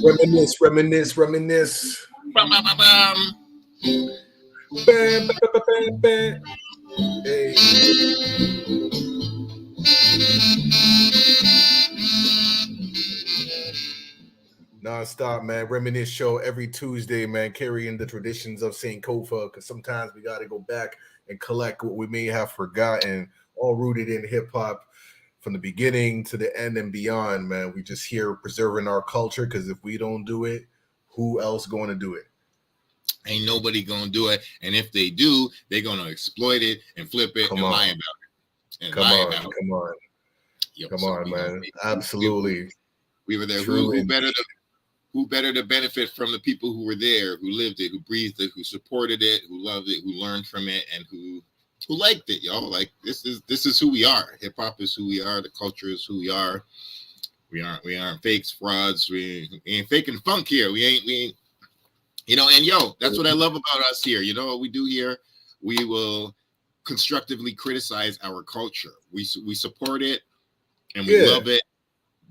Reminisce, reminisce, reminisce. Bum, bum, bum, bum. Bam, bam, bam, bam, bam. Hey. Non-stop, man. Reminisce Show every Tuesday, man. Carrying the traditions of Sankofa, because sometimes we got to go back and collect what we may have forgotten, all rooted in hip-hop from the beginning to the end and beyond, man. We just here preserving our culture, because if we don't do it, who else going to do it? Ain't nobody gonna do it, and if they do, they're gonna exploit it and flip it and lie about it. And Come lie on, about it. come on, Yo, come so on, we man. gonna- Absolutely. We were there. True Who better to benefit from the people who were there, who lived it, who breathed it, who supported it, who loved it, who learned from it, and who liked it, y'all. Like this is who we are. Hip hop is who we are. The culture is who we are. We aren't fakes, frauds. We ain't faking funk here. We ain't. You know, and yo, that's what I love about us here. You know what we do here? We will constructively criticize our culture. We support it and we love it.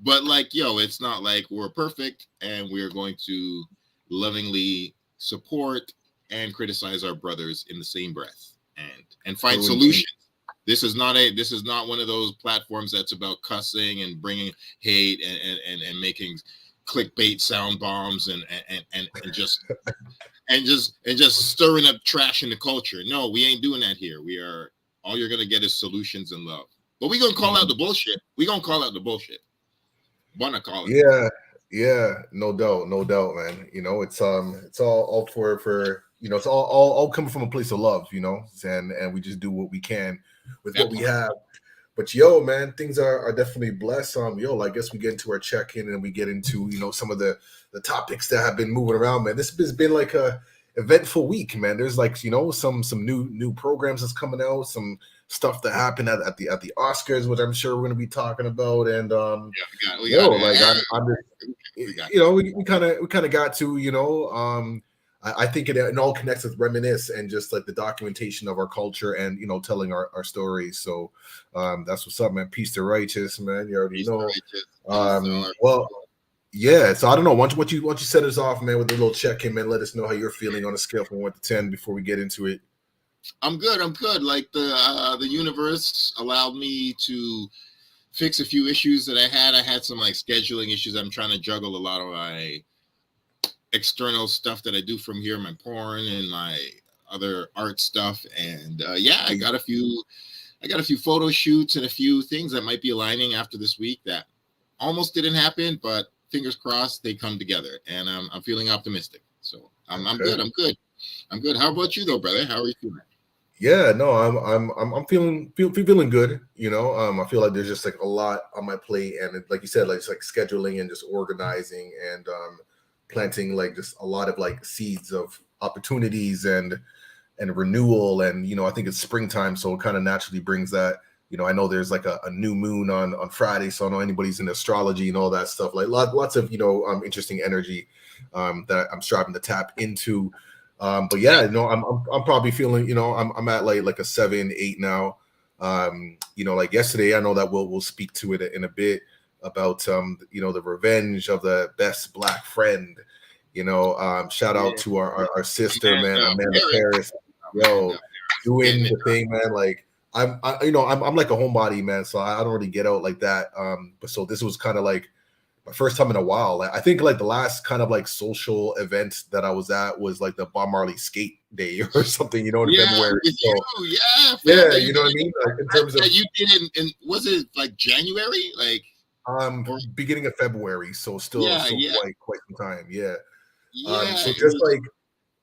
But like, yo, it's not like we're perfect, and we're going to lovingly support and criticize our brothers in the same breath and find solutions. This is not one of those platforms that's about cussing and bringing hate and making clickbait sound bombs and just stirring up trash in the culture. No, we ain't doing that here. We are all you're gonna get is solutions and love. But we're gonna call out the bullshit. We're gonna call out the bullshit. Wanna call it. Yeah, no doubt, man. You know, it's all for you know, it's all coming from a place of love, you know, and we just do what we can with what we have. But yo, man, things are definitely blessed. Yo, I guess we get into our check-in and we get into, you know, some of the topics that have been moving around, man. This has been like a eventful week, man. There's like, you know, some new programs that's coming out, some stuff that happened at the Oscars, which I'm sure we're gonna be talking about. And we kind of got to, you know, I think it all connects with Reminisce and just like the documentation of our culture and, you know, telling our stories. So that's what's up, man. Peace to righteous, man. You already know. Well, yeah. So I don't know. Once you set us off, man, with a little check-in, man, let us know how you're feeling on a scale from 1 to 10 before we get into it. I'm good. Like the universe allowed me to fix a few issues that I had. I had some like scheduling issues. I'm trying to juggle a lot of my external stuff that I do from here, my porn and my other art stuff. And I got a few photo shoots and a few things that might be aligning after this week that almost didn't happen, but fingers crossed they come together. And I'm feeling optimistic. So I'm good. I'm good. How about you though, brother? How are you feeling? Yeah, no, I'm feeling good. You know, I feel like there's just like a lot on my plate, and like you said, like it's like scheduling and just organizing and planting like just a lot of like seeds of opportunities and renewal. And you know, I think it's springtime, so it kind of naturally brings that. You know, I know there's like a new moon on Friday, so I know anybody's in astrology and all that stuff. Like lots of, you know, interesting energy that I'm striving to tap into. But yeah, you know, I'm probably feeling, you know, I'm at like a 7, 8 now. You know, like yesterday, I know that we'll speak to it in a bit about you know, the revenge of the best black friend. You know, shout out to our sister, man, Amanda Paris. Yo, doing the thing, man. Like I'm like a homebody, man, so I don't really get out like that. But so this was kind of like my first time in a while. I think like the last kind of like social event that I was at was like the Bob Marley skate day or something, you know, in February. So, you know what I mean? Like in terms of you did in was it like January? Like beginning of February, so still quite some time. So just like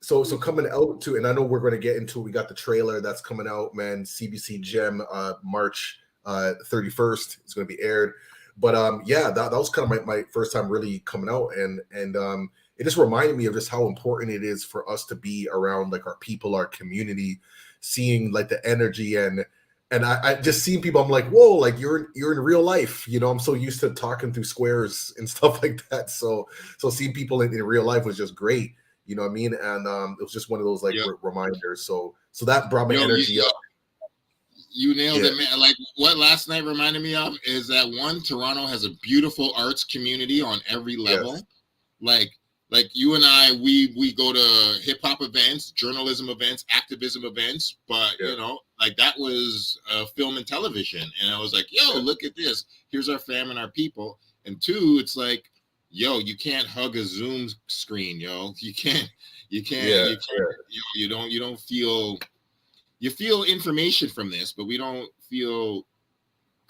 so coming out to, and I know we're going to get into it. We got the trailer that's coming out, man. CBC Gem, March 31st. It's going to be aired. But that was kind of my first time really coming out, and it just reminded me of just how important it is for us to be around like our people, our community, seeing like the energy and I just seeing people. I'm like, whoa, like you're in real life, you know. I'm so used to talking through squares and stuff like that. So seeing people in real life was just great, you know what I mean? And it was just one of those like reminders. So that brought my energy up. You nailed it, man. Like what last night reminded me of is that Toronto has a beautiful arts community on every level. like you and I, we go to hip hop events, journalism events, activism events, but you know, like that was film and television, and I was like, yo, look at this. Here's our fam and our people. And two, it's like, yo, you can't hug a Zoom screen, yo. You can't. You don't feel. You feel information from this, but we don't feel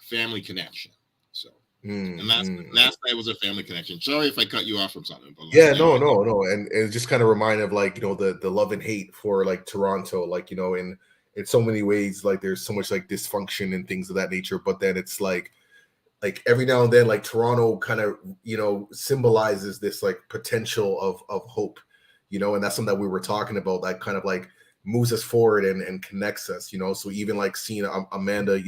family connection. So. And last night was a family connection. Sorry if I cut you off from something. But no. And it just kind of reminded of like, you know, the love and hate for like Toronto, like, you know, in so many ways, like there's so much like dysfunction and things of that nature. But then it's like every now and then, like Toronto kind of, you know, symbolizes this like potential of hope, you know, and that's something that we were talking about that kind of like moves us forward and connects us, you know. So even like seeing Amanda,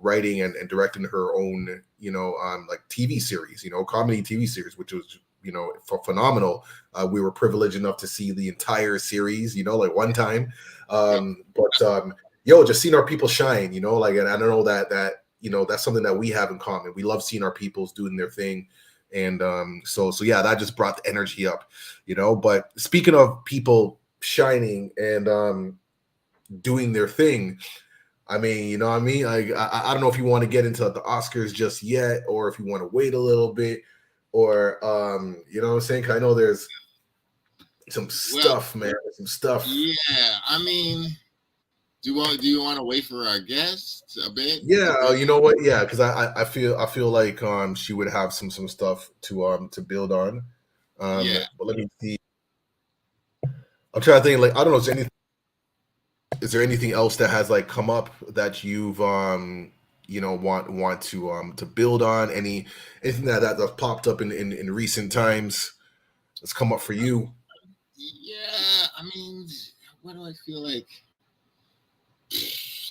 writing and directing her own, like TV series, comedy TV series, which was, phenomenal. We were privileged enough to see the entire series, like one time. Just seeing our people shine, and I don't know that that's something that we have in common. We love seeing our peoples doing their thing. And so yeah, that just brought the energy up, But speaking of people shining and doing their thing, I mean, you know what I mean? I don't know if you want to get into the Oscars just yet, or if you want to wait a little bit, or you know what I'm saying? 'Cause I know there's some stuff, man. Some stuff. Yeah, I mean, do you want to wait for our guest a bit? Yeah, you know what? Yeah, because I feel like she would have some stuff to build on. But let me see. I'm trying to think. Like, I don't know. Is there anything else that has like come up that you've want to build on? Anything that's popped up in recent times that's come up for you? Yeah, I mean, what do I feel like?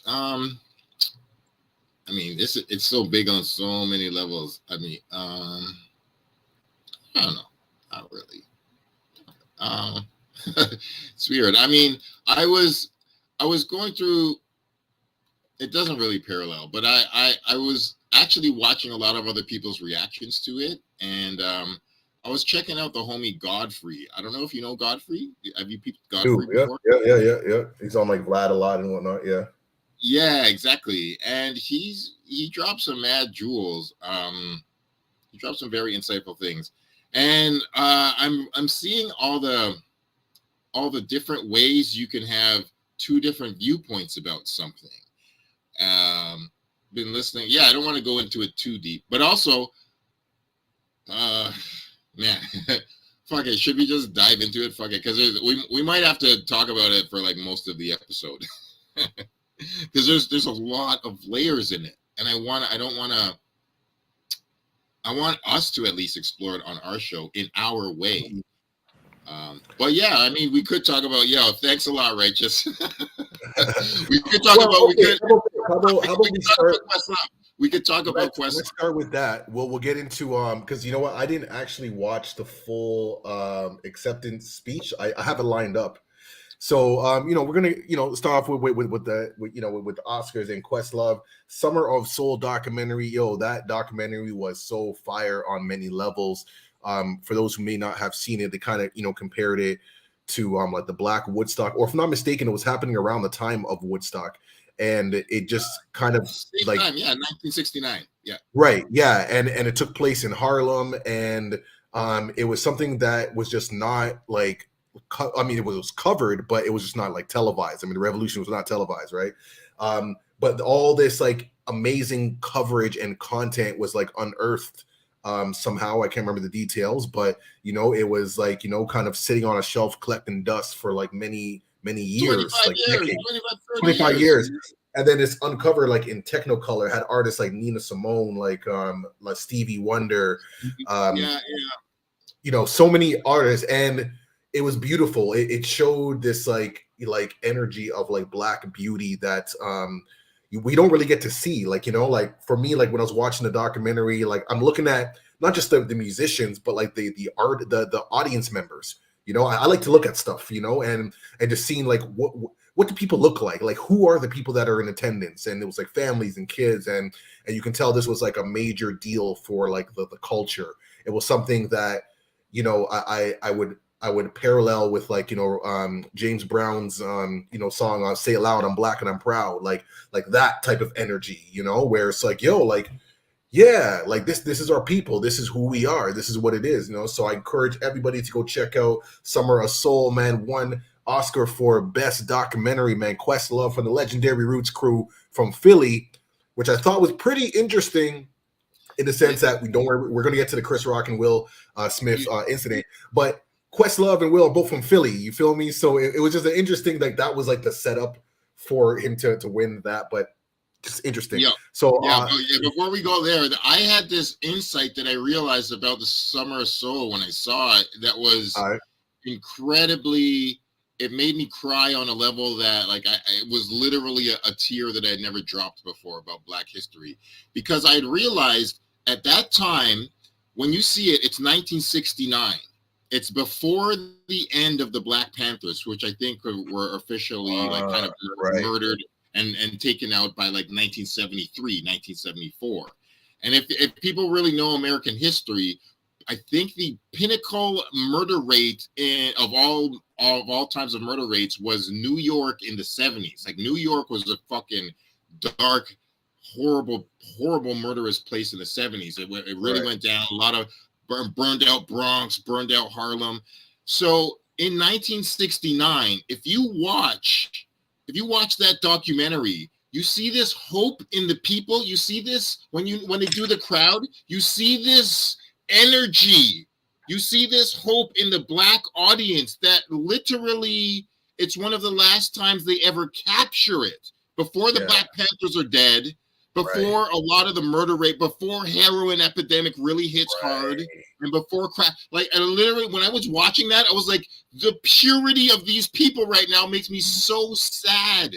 I mean, it's so big on so many levels. I mean, I don't know, not really. It's weird. I mean, I was going through. It doesn't really parallel, but I was actually watching a lot of other people's reactions to it, and I was checking out the homie Godfrey. I don't know if you know Godfrey. Have you peeped Godfrey before? Yeah. He's on like Vlad a lot and whatnot. Yeah. Yeah, exactly. And he dropped some mad jewels. He dropped some very insightful things, and I'm seeing all the different ways you can have two different viewpoints about something. Been listening. Yeah, I don't want to go into it too deep, but also, man, fuck it. Should we just dive into it? Fuck it, because we might have to talk about it for like most of the episode, because there's a lot of layers in it, and I want us to at least explore it on our show in our way. But yeah, I mean, we could talk about thanks a lot, Righteous. We could talk about we could talk about Questlove. Let's start with that. We'll get into because you know what, I didn't actually watch the full acceptance speech. I have it lined up. So we're gonna start off with the Oscars and Questlove Summer of Soul documentary. That documentary was so fire on many levels. For those who may not have seen it, they kind of compared it to like the Black Woodstock, or if I'm not mistaken, it was happening around the time of Woodstock, and it just kind of like 1969, right, and it took place in Harlem, and it was something that was just not like, I mean, it was covered, but it was just not like televised. I mean, the revolution was not televised, right? But all this like amazing coverage and content was like unearthed somehow. I can't remember the details, but it was like kind of sitting on a shelf collecting dust for like many years, like decades, 25 years. And then it's uncovered like in Technicolor. It had artists like Nina Simone, like Stevie Wonder, so many artists, and it was beautiful. It showed this like energy of like Black beauty that we don't really get to see. Like, like for me, like when I was watching the documentary, like I'm looking at not just the musicians, but like the art, the audience members. I like to look at stuff, and just seeing like what do people look like who are the people that are in attendance, and it was like families and kids, and you can tell this was like a major deal for like the culture. it was something that, you know, I would parallel with, like, you know, James Brown's song "Say It Loud, I'm Black and I'm Proud," like that type of energy, you know, where it's like, yo, like, yeah, like this is our people, this is who we are, this is what it is, you know. So I encourage everybody to go check out Summer of Soul, man. Won Oscar for best documentary, man. Questlove from the legendary Roots crew from Philly, which I thought was pretty interesting in the sense that we're going to get to the Chris Rock and Will Smith incident, but Questlove and Will are both from Philly, you feel me? So it was just an interesting, like, that was like the setup for him to win that, but just interesting. Yeah. So before we go there, I had this insight that I realized about the Summer of Soul when I saw it that was incredibly, it made me cry on a level that, like, it was literally a tear that I had never dropped before about Black history, because I had realized at that time, when you see it, it's 1969. It's before the end of the Black Panthers, which I think were officially like kind of murdered and taken out by like 1973, 1974. And if people really know American history, I think the pinnacle murder rate of all times of murder rates was New York in the 70s. Like, New York was a fucking dark, horrible murderous place in the 70s. It really went down. A lot of burned out Bronx, burned out Harlem. So in 1969, if you watch that documentary, you see this hope in the people. You see this when they do the crowd. You see this energy. You see this hope in the Black audience that literally it's one of the last times they ever capture it before the Black Panthers are dead, before a lot of the murder rate, before heroin epidemic really hits hard, and before crack. Like, and literally, when I was watching that, I was like, the purity of these people right now makes me so sad,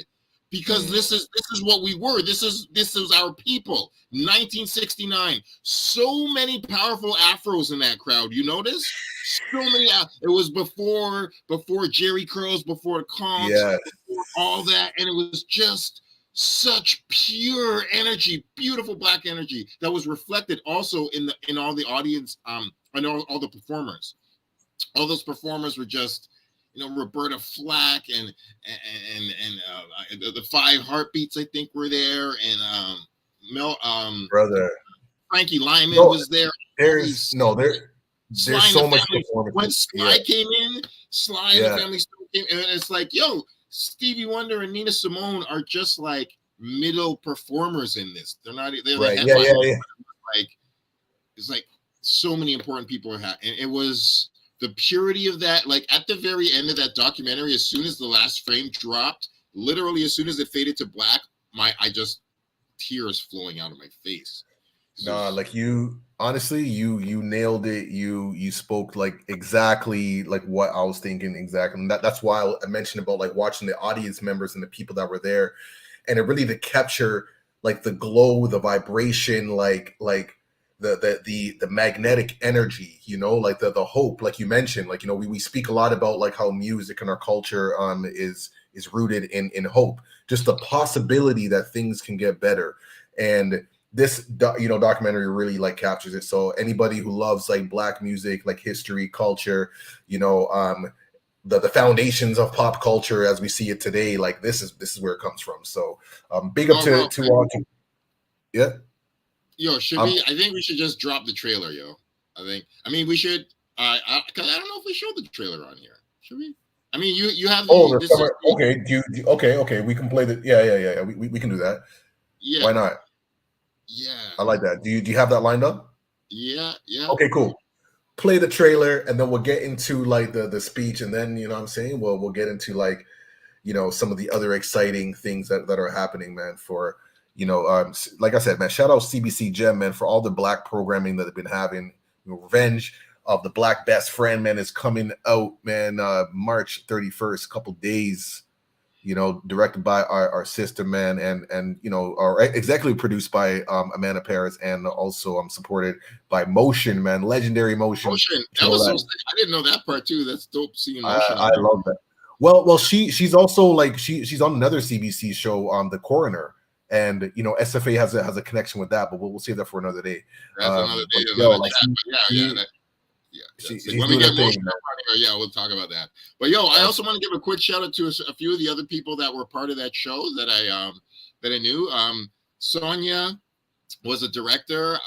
because this is what we were. This is our people. 1969. So many powerful Afros in that crowd. You notice? So many. It was before Jerry curls, before Conks, before all that, and it was just such pure energy, beautiful Black energy that was reflected also in all the audience, and all the performers. All those performers were just, you know, Roberta Flack and the Five Heartbeats, I think, were there, and brother Frankie Lyman was there. There's so much performance. When Sly came in, Sly and the Family Stone came in, and it's like, yo, Stevie Wonder and Nina Simone are just like middle performers in this. They're not. They're like Like, it's like so many important people are and it was the purity of that. Like, at the very end of that documentary, as soon as the last frame dropped, literally as soon as it faded to black, tears flowing out of my face. Nah, like, you honestly, you nailed it. You spoke like exactly like what I was thinking exactly. And that's why I mentioned about like watching the audience members and the people that were there, and it really to capture like the glow, the vibration, like the magnetic energy, you know, like the hope, like you mentioned, like, you know, we speak a lot about like how music and our culture is rooted in hope, just the possibility that things can get better. And this documentary really like captures it. So anybody who loves like Black music, like history, culture, you know, the foundations of pop culture as we see it today, like this is where it comes from. So big up to all. Yeah. Yo, should we? I think we should just drop the trailer, yo. I mean, we should. Because I don't know if we showed the trailer on here. Should we? I mean, you have. Okay. Okay. We can play the. Yeah. We can do that. Yeah. Why not? Yeah. I like that. Do you have that lined up? Yeah. Okay, cool. Play the trailer, and then we'll get into like the speech, and then, you know what I'm saying, we'll get into like, you know, some of the other exciting things that are happening, man. For, you know, like I said, man, shout out CBC Gem, man, for all the Black programming that they've been having. You know, Revenge of the Black Best Friend, man, is coming out, man, March 31st, couple days. You know, directed by our sister, man, and you know, our executive produced by Amanda Paris, and also supported by Motion, man, legendary Motion. That was so sick. I didn't know that part too. That's dope seeing Motion. I love that. Well, she's also like she's on another CBC show, The Coroner. and you know SFA has a connection with that, but we'll save that for another day. That's another day, yo, like she's when we doing get her more thing. stuff on here, we'll talk about that. But yo, I also want to give a quick shout out to a few of the other people that were part of that show that I knew. Sonia was a director.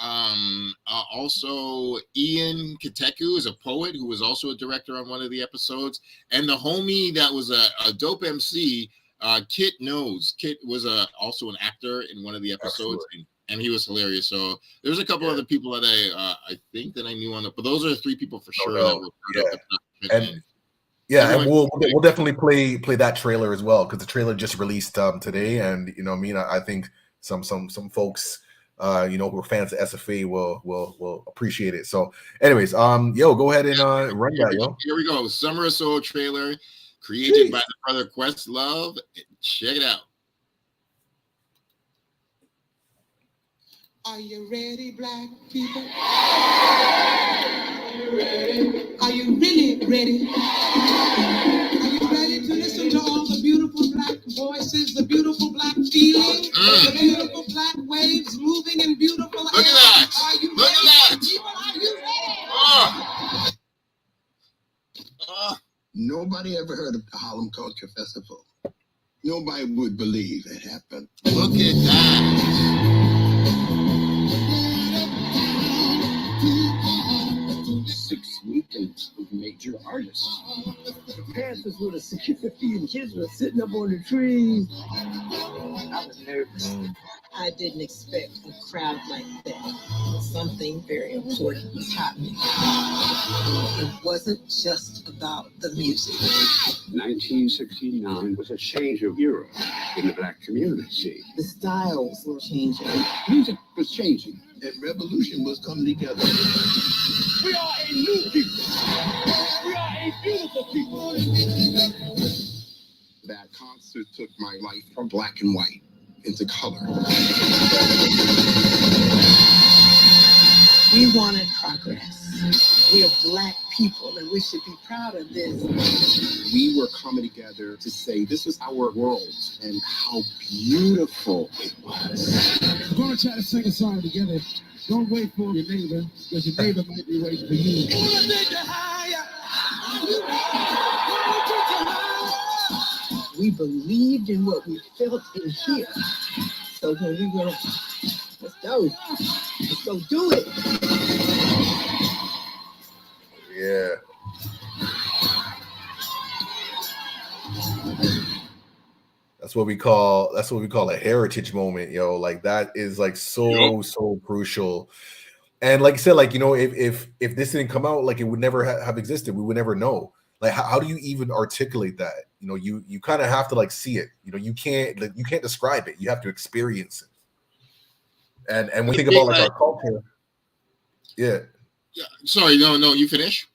Also, Ian Kateku is a poet who was also a director on one of the episodes. And the homie that was a dope MC, Kit Knows. Kit was also an actor in one of the episodes, and he was hilarious. So there's a couple other people that I think that I knew on it, but those are the three people for sure that were part of the production. And we'll definitely play that trailer as well, because the trailer just released today, and you know, I think some folks you know, who are fans of SFA will appreciate it. So, anyways, yo, go ahead and run that, yo. Here we go. Summer of Soul trailer, created by the brother Questlove. Check it out. Are you ready, black people? Are you ready? Are you really ready? Are you ready to listen to all the beautiful black voices, the beautiful black feelings, the beautiful black waves moving in beautiful Look at that. Are you Look ready? at that. People, are you ready? Nobody ever heard of the Harlem Culture Festival. Nobody would believe it happened. Look at that. 6 weekends with major artists. The Panthers with a security and kids were sitting up on the trees. I was nervous. I didn't expect a crowd like that. Something very important was happening. It wasn't just about the music. 1969 was a change of era in the black community. The styles were changing. Music was changing. And revolution was coming together. We are a new people. We are a beautiful people. That concert took my life from black and white into color. We wanted progress. We are black people and we should be proud of this. We were coming together to say this is our world and how beautiful it was. We're going to try to sing a song together. Don't wait for your neighbor, because your neighbor might be waiting for you. We believed in what we felt in here. So when we went, let's go do it. Yeah. That's what we call a heritage moment, yo. Like that is like so crucial. And like I said, like, you know, if this didn't come out, like it would never have existed. We would never know. Like how do you even articulate that? You know, you kind of have to like see it. You know, you can't describe it. You have to experience it. And when you think about like our culture, yeah. Sorry, no, you finish.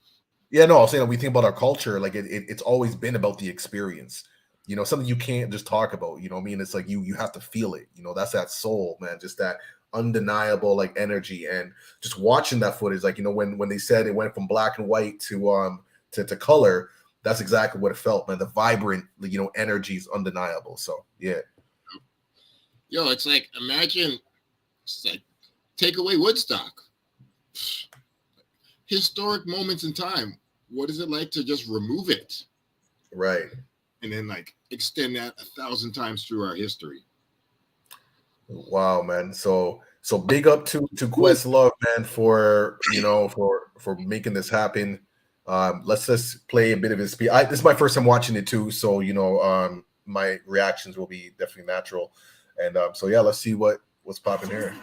Yeah, no, I was saying we think about our culture, like it's always been about the experience. You know, something you can't just talk about, you know what I mean? It's like you have to feel it, you know, that's that soul, man, just that undeniable like energy. And just watching that footage, like, you know, when they said it went from black and white to color, that's exactly what it felt, man. The vibrant, you know, energy is undeniable. So yeah. Yo, it's like, imagine, it's like, take away Woodstock. Historic moments in time. What is it like to just remove it? Right. And then like extend that 1,000 times through our history. Wow, man. So big up to Questlove, man, for, you know, for making this happen. Let's just play a bit of his speech. This is my first time watching it too, so you know, my reactions will be definitely natural. And so yeah, let's see what's popping here.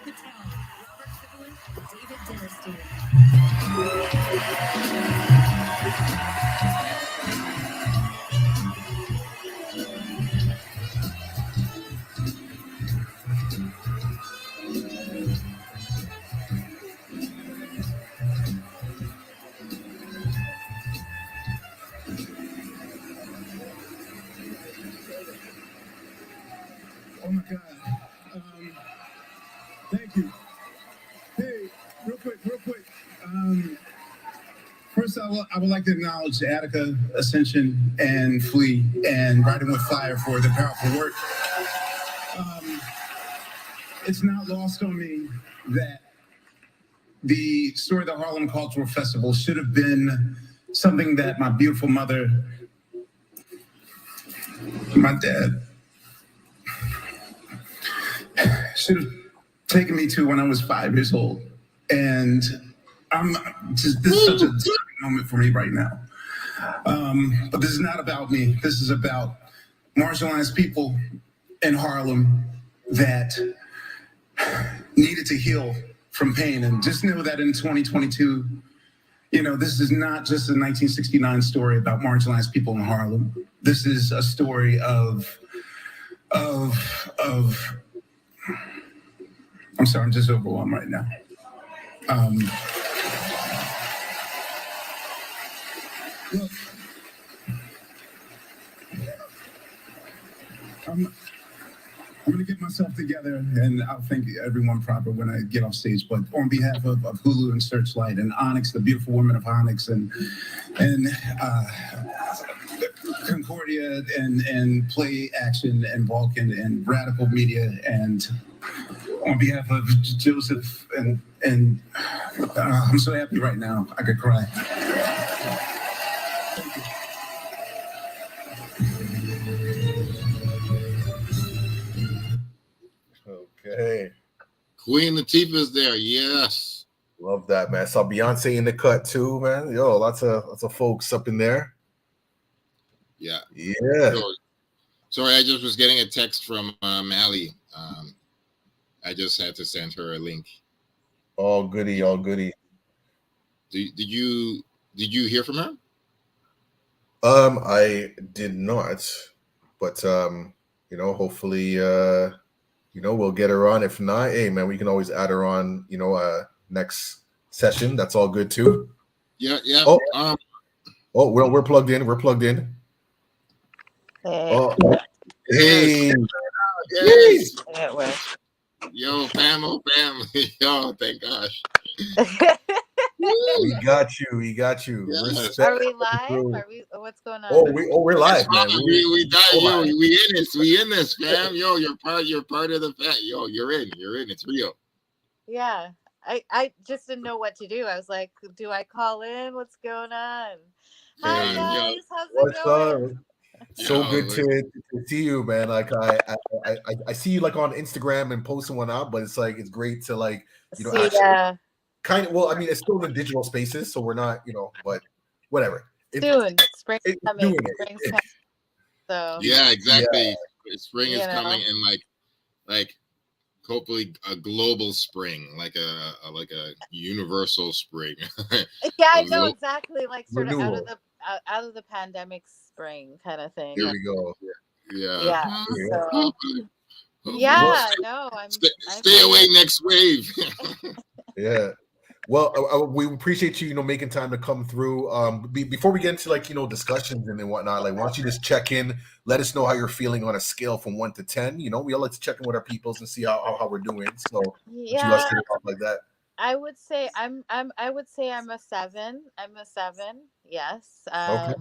Oh my God. Thank you. Hey, real quick. First, I would like to acknowledge Attica, Ascension, and Flea, and Riding with Fire for the powerful work. it's not lost on me that the story of the Harlem Cultural Festival should have been something that my beautiful mother, my dad, should have taken me to when I was 5 years old. And this is such a terrible moment for me right now. But this is not about me. This is about marginalized people in Harlem that needed to heal from pain. And just know that in 2022, this is not just a 1969 story about marginalized people in Harlem. This is a story of I'm sorry, I'm just overwhelmed right now. Look, I'm going to get myself together, and I'll thank everyone proper when I get off stage. But on behalf of Hulu and Searchlight and Onyx, the beautiful women of Onyx, and Concordia and Play Action and Vulcan and Radical Media, and on behalf of Joseph and I'm so happy right now. I could cry. Okay. Queen Latifah's there. Yes. Love that, man. Saw Beyonce in the cut too, man. Yo, lots of folks up in there. Yeah. Yeah. Sorry, I just was getting a text from Allie. I just had to send her a link. All goody, all goody. Did you hear from her? I did not, but hopefully we'll get her on. If not, hey man, we can always add her on, next session. That's all good too. Yeah. We're plugged in. We're plugged in. Hey. Oh, hey. Yes. It was. Yo, fam. Yo, thank gosh. We got you. Yes. Are we live? Are we? What's going on? We're live, man. We in this, fam. Yo, you're part of the fam. Yo, you're in. It's real. Yeah. I just didn't know what to do. I was like, do I call in? What's going on? Hi Hey, guys, yo. how's it What's going? up? So good to see you, man. Like I see you like on Instagram and posting one out, but it's like it's great to like actually kind of. Well, I mean, it's still in digital spaces, so we're not, but whatever. Soon, spring's coming. Spring's coming. So yeah, exactly. Yeah. Spring is coming, and like hopefully a global spring, like a universal spring. Yeah, I know exactly. Like sort of out of the pandemic spring kind of thing. Here we go. Yeah. So, yeah. No, I'm. Stay away next wave. Yeah. Well, we appreciate you, making time to come through. Before we get into discussions and whatnot, why don't you just check in, let us know how you're feeling on a scale from 1 to 10. We all like to check in with our peoples and see how we're doing. So yeah, like that. I would say I'm a 7. I'm a 7. Yes. Okay.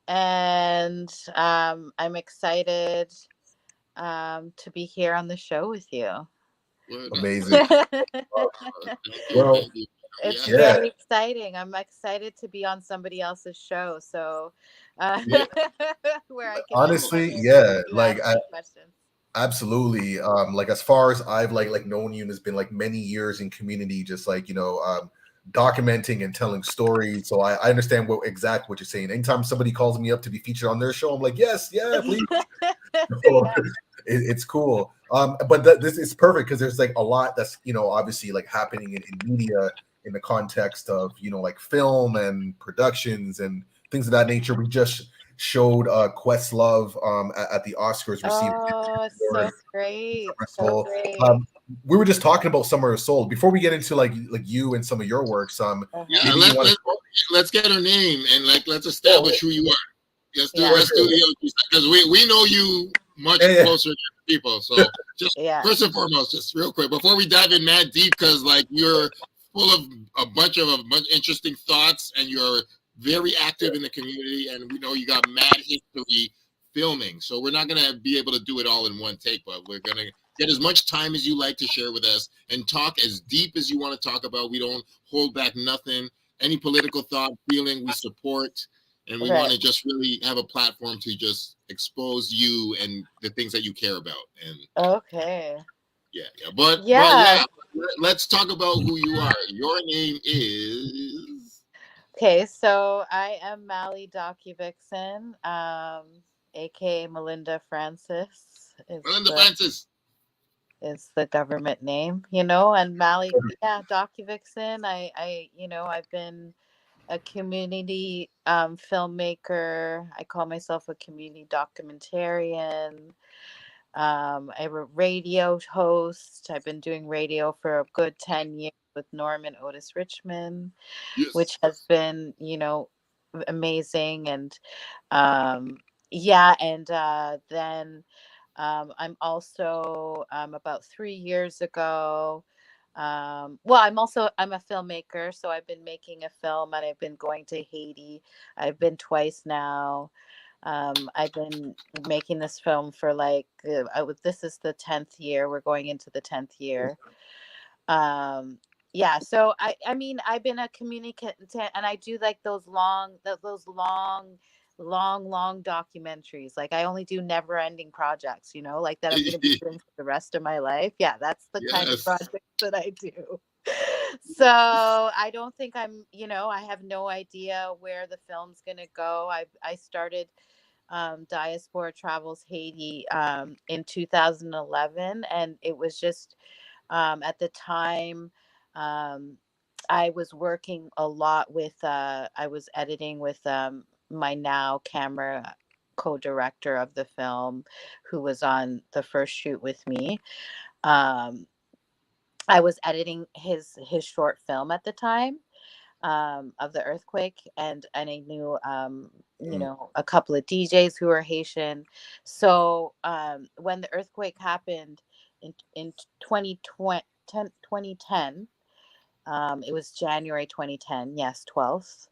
And I'm excited to be here on the show with you. Amazing. Well, it's very exciting. I'm excited to be on somebody else's show. So where I can honestly, questions. Absolutely. As far as I've known you, and it's been many years in community, just documenting and telling stories. So I understand exactly what you're saying. Anytime somebody calls me up to be featured on their show, I'm like, yes, please. It's cool. But this is perfect because there's a lot that's obviously happening in media in the context of film and productions and things of that nature. We just showed Questlove at the Oscars. Received so great. So great. We were just talking about Summer of Soul before we get into you and some of your works. Let's get her name and let's establish who you are. Let's do because we know you much closer to people. So just first and foremost, just real quick before we dive in mad deep, because you're full of a bunch of interesting thoughts and you're very active in the community, and we know you got mad history filming. So we're not gonna be able to do it all in one take, but we're gonna Get as much time as you like to share with us and talk as deep as you want to talk about. We don't hold back nothing. Any political thought, feeling, we support. And we want to just really have a platform to just expose you and the things that you care about. And Okay. But let's talk about who you are. Your name is. Okay, so I am Mally Docu-Vixen, aka Melinda Francis. Francis is the government name, and Mally, Docu-Vixen. I've been a community filmmaker. I call myself a community documentarian. I'm a radio host. I've been doing radio for a good 10 years with Norman Otis Richmond, which has been, amazing. And then I'm also about 3 years ago. I'm a filmmaker, so I've been making a film and I've been going to Haiti. I've been twice now. I've been making this film for this is the 10th year. We're going into the 10th year. So I've been a communicant, and I do like those long documentaries. Like I only do never ending projects, like that I'm going to be doing for the rest of my life. Yeah, that's the kind of projects that I do. So I don't think I have no idea where the film's going to go. I started Diaspora Travels Haiti in 2011, and it was just at the time I was working a lot with I was editing with my now camera co-director of the film, who was on the first shoot with me. I was editing his short film at the time of the earthquake, and I knew a couple of DJs who were Haitian. So when the earthquake happened in 2010, it was January 2010, yes, 12th.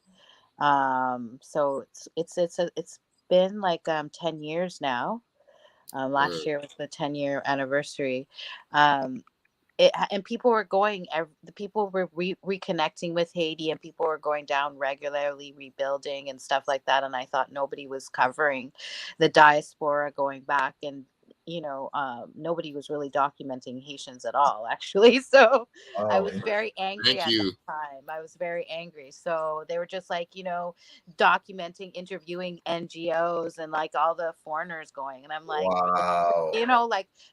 So it's been like 10 years now. Last year was the 10-year anniversary. And people were reconnecting with Haiti, and people were going down regularly, rebuilding and stuff like that. And I thought nobody was covering the diaspora going back, and nobody was really documenting Haitians at all, actually. So I was very angry at that time. I was very angry. So they were just like, documenting, interviewing NGOs and like all the foreigners going. And I'm like, wow.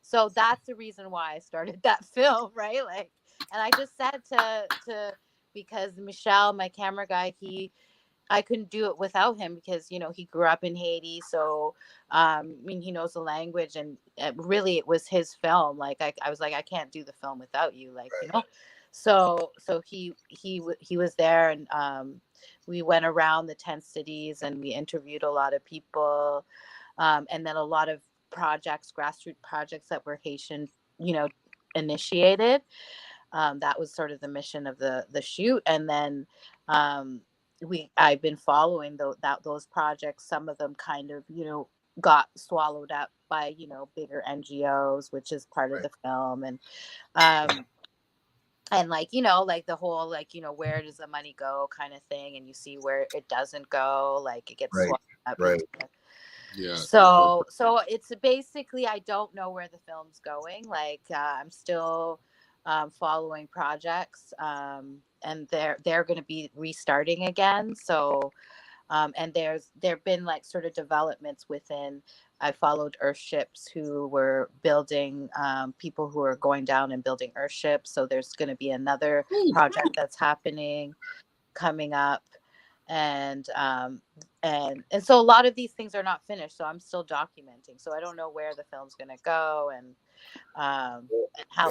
So that's the reason why I started that film, right? Like, and I just said to because Michelle, my camera guy, I couldn't do it without him because, he grew up in Haiti. So, he knows the language, and really it was his film. Like, I was like, I can't do the film without you. Like, so he was there, and we went around the 10 cities and we interviewed a lot of people. And then a lot of grassroots projects that were Haitian, initiated. That was sort of the mission of the shoot. And then, I've been following those projects. Some of them kind of, got swallowed up by, bigger NGOs, which is part of the film. And like, like the whole, like, where does the money go kind of thing. And you see where it doesn't go, like it gets swallowed up. Right. Yeah. So it's basically, I don't know where the film's going. Like, I'm still following projects, and they're going to be restarting again. So, and there've been like sort of developments within. I followed Earthships, who were building, people who are going down and building Earthships. So there's going to be another project that's coming up. And so a lot of these things are not finished, so I'm still documenting. So I don't know where the film's going to go, and how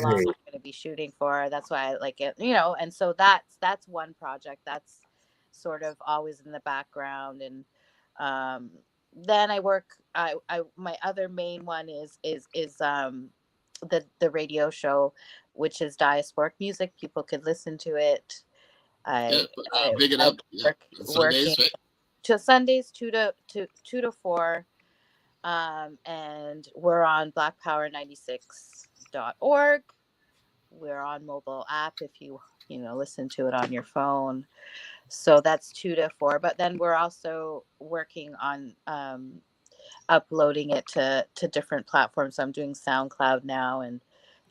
long I'm going to be shooting for. That's why I like it, and so that's one project that's sort of always in the background. And then I work, my other main one is the radio show, which is Diasporic Music. People could listen to it. Big it up. Sundays, right? To Sundays 2 to 4, and we're on blackpower96.ca. untitled.org. We're on mobile app if you listen to it on your phone. So that's 2 to 4. But then we're also working on uploading it to different platforms. I'm doing SoundCloud now and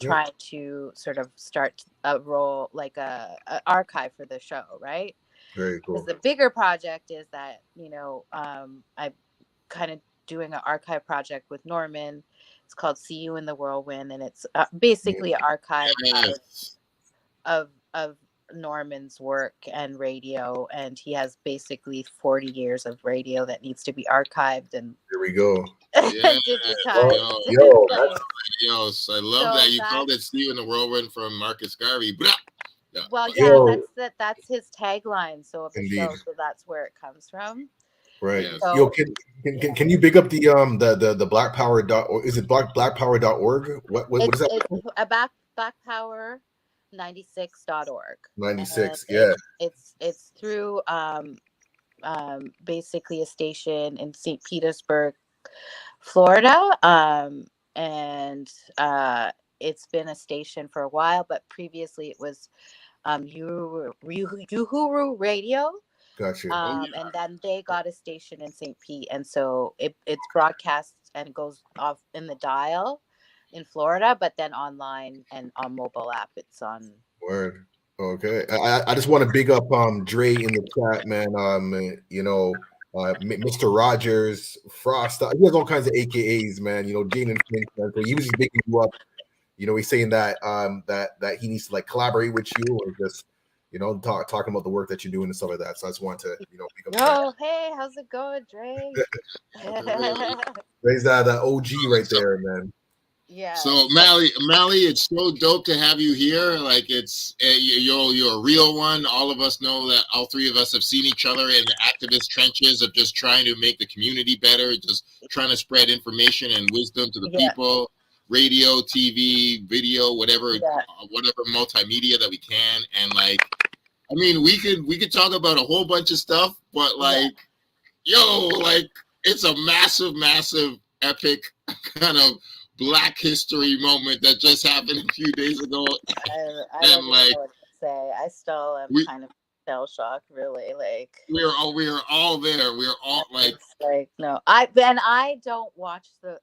trying to sort of start a role like a archive for the show, right? Very cool. Because the bigger project is that, I'm kind of doing an archive project with Norman. It's called See You in the Whirlwind, and it's basically an archive of Norman's work and radio, and he has basically 40 years of radio that needs to be archived and there we go. digitized. I love that you called it "See You in the Whirlwind" from Marcus Garvey. Well, yeah, that's his tagline. So of the Indeed. show, so that's where it comes from. Right. Yes. So, can you big up the Black Power is it blackpower.org? What is that? It's Blackpower 96.org. 96, and it's through basically a station in St. Petersburg, Florida, and it's been a station for a while, but previously it was Uhuru Radio. Gotcha. And then they got a station in St. Pete, and so it's broadcast and goes off in the dial in Florida, but then online and on mobile app it's on. Word. Okay. I just want to big up Dre in the chat, man. Mr. Rogers, Frost. He has all kinds of AKAs, man. Jaden Flint. So he was just bigging you up. He's saying that that he needs to like collaborate with you or just talking about the work that you're doing and stuff like that. So I just want to pick up. Oh, hey, how's it going, Dre? Dre's that OG right there, man. Yeah. So Mally, it's so dope to have you here. Like you're a real one. All of us know that all three of us have seen each other in the activist trenches of just trying to make the community better, just trying to spread information and wisdom to the people. Radio, TV, video, whatever multimedia that we can. And we could talk about a whole bunch of stuff, but it's a massive, epic kind of Black history moment that just happened a few days ago. I don't know what to say. I still am kind of shell shocked, really. We are all there. We're all no. I don't watch the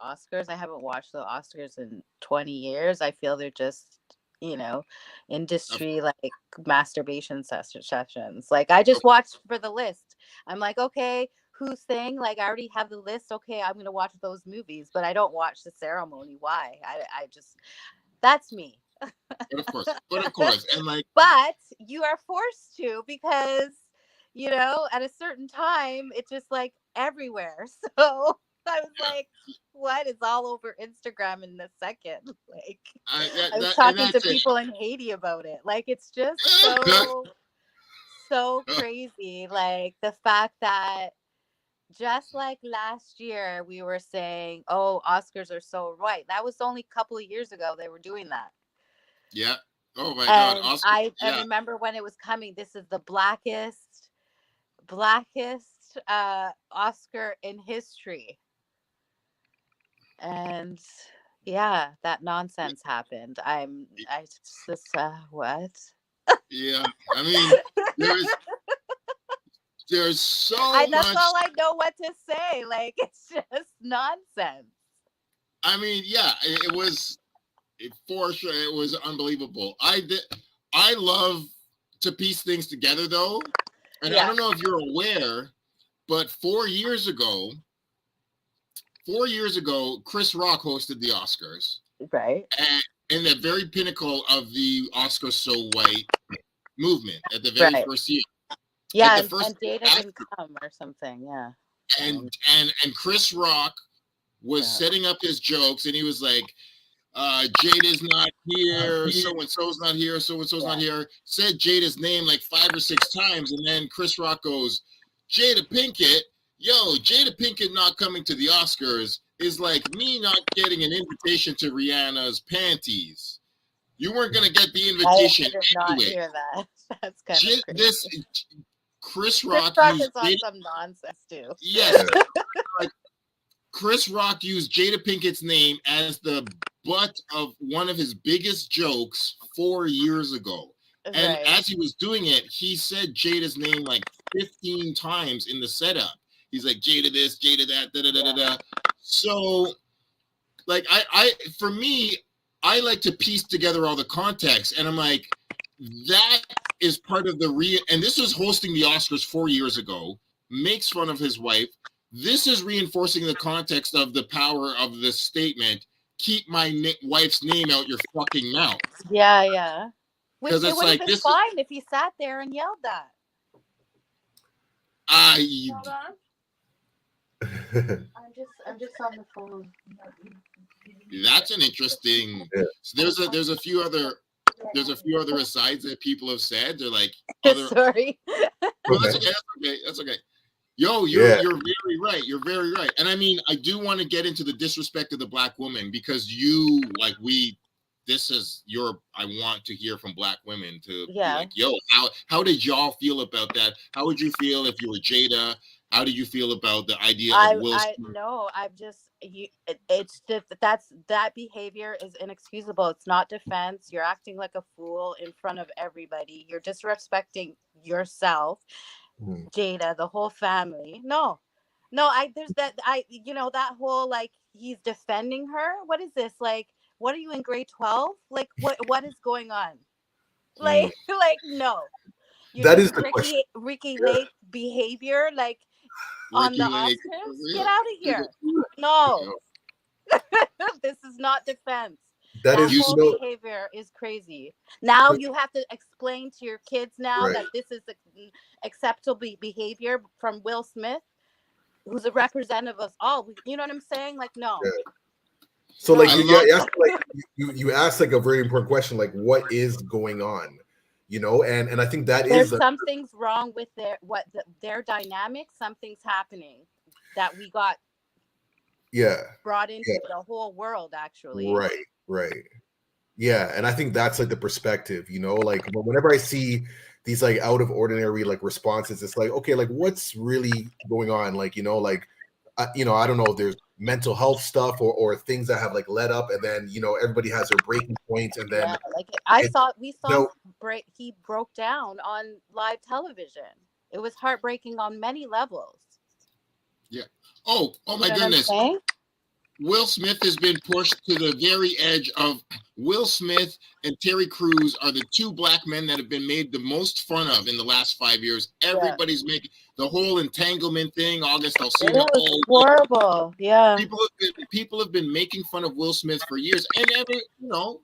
Oscars. I haven't watched the Oscars in 20 years. I feel they're just industry masturbation sessions. I just watched for the list. I'm like, okay, who's saying I already have the list. Okay, I'm gonna watch those movies, but I don't watch the ceremony. Why? I just that's me. But of course, and but you are forced to because at a certain time it's just everywhere. So I was like, what? It's all over Instagram in a second. I was talking to people in Haiti about it. It's just so crazy. The fact that just like last year we were saying, oh, Oscars are so right. That was only a couple of years ago they were doing that. Yeah. Oh my God. I remember when it was coming. This is the blackest Oscar in history. And yeah, that nonsense happened. What? Yeah. I mean, there's so much. That's all I know what to say. It's just nonsense. I mean, yeah, it was for sure. It was unbelievable. I love to piece things together, though, and I don't know if you're aware, but 4 years ago, Chris Rock hosted the Oscars, right? And in the very pinnacle of the Oscars So White movement at the very first year. Yeah, and Jada didn't come or something. Yeah. And Chris Rock was setting up his jokes, and he was like, Jada's not here, so-and-so's not here, so-and-so's not here. Said Jada's name 5 or 6 times, and then Chris Rock goes, Jada Pinkett, Jada Pinkett not coming to the Oscars is like me not getting an invitation to Rihanna's panties. You weren't going to get the invitation I did not hear that. That's kind of crazy. Chris Rock is on some nonsense too. Yes. Chris Rock used Jada Pinkett's name as the butt of one of his biggest jokes 4 years ago. And Right. as he was doing it, he said Jada's name like 15 times in the setup. He's like, Jada this, Jada that, da da da da da. So, like, for me, I like to piece together all the context, and I'm like, that is part of the and this was hosting the Oscars 4 years ago, makes fun of his wife. This is reinforcing the context of the power of the statement, keep my wife's name out your fucking mouth. Yeah, yeah. Which it it's would like have been fine if he sat there and yelled that. Hold on. I'm just on the phone. That's an interesting. So there's a few other asides that people have said. They're like, sorry. Well, that's okay. That's okay. You're very right. You're very right. And I mean, I do want to get into the disrespect of the Black woman, because I want to hear from Black women to be like, yo, how did y'all feel about that? How would you feel if you were Jada? How did you feel about the idea of Will Smith? That behavior is inexcusable. It's not defense. You're acting like a fool in front of everybody. You're disrespecting yourself, Jada, the whole family. That whole, like, he's defending her. What is this? Like, what are you in grade 12? Like, what is going on? Like, no. That is the question. Ricky Lake behavior, like, on the Oscars? Get out of here. No. This is not defense. That whole behavior is crazy. Now you have to explain to your kids that this is acceptable behavior from Will Smith, who's a representative of all. You know what I'm saying? Like, no. Yeah. So, like, you asked like a very important question, like, what is going on? You know, and I think there's something's wrong with their dynamic. Something's happening that we got brought into the whole world, actually. Right. Yeah, and I think that's like the perspective, you know, like whenever I see these like out of ordinary like responses, it's like, okay, like what's really going on? Like, you know, like I don't know if there's mental health stuff or things that have like led up, and then, you know, everybody has their breaking points, and then he broke down on live television. It was heartbreaking on many levels. Yeah. Oh my goodness. Will Smith has been pushed to the very edge of. Will Smith and Terry Crews are the two Black men that have been made the most fun of in the last 5 years. Everybody's making the whole entanglement thing. August Alsina. It was horrible. Yeah. People have been making fun of Will Smith for years, and Will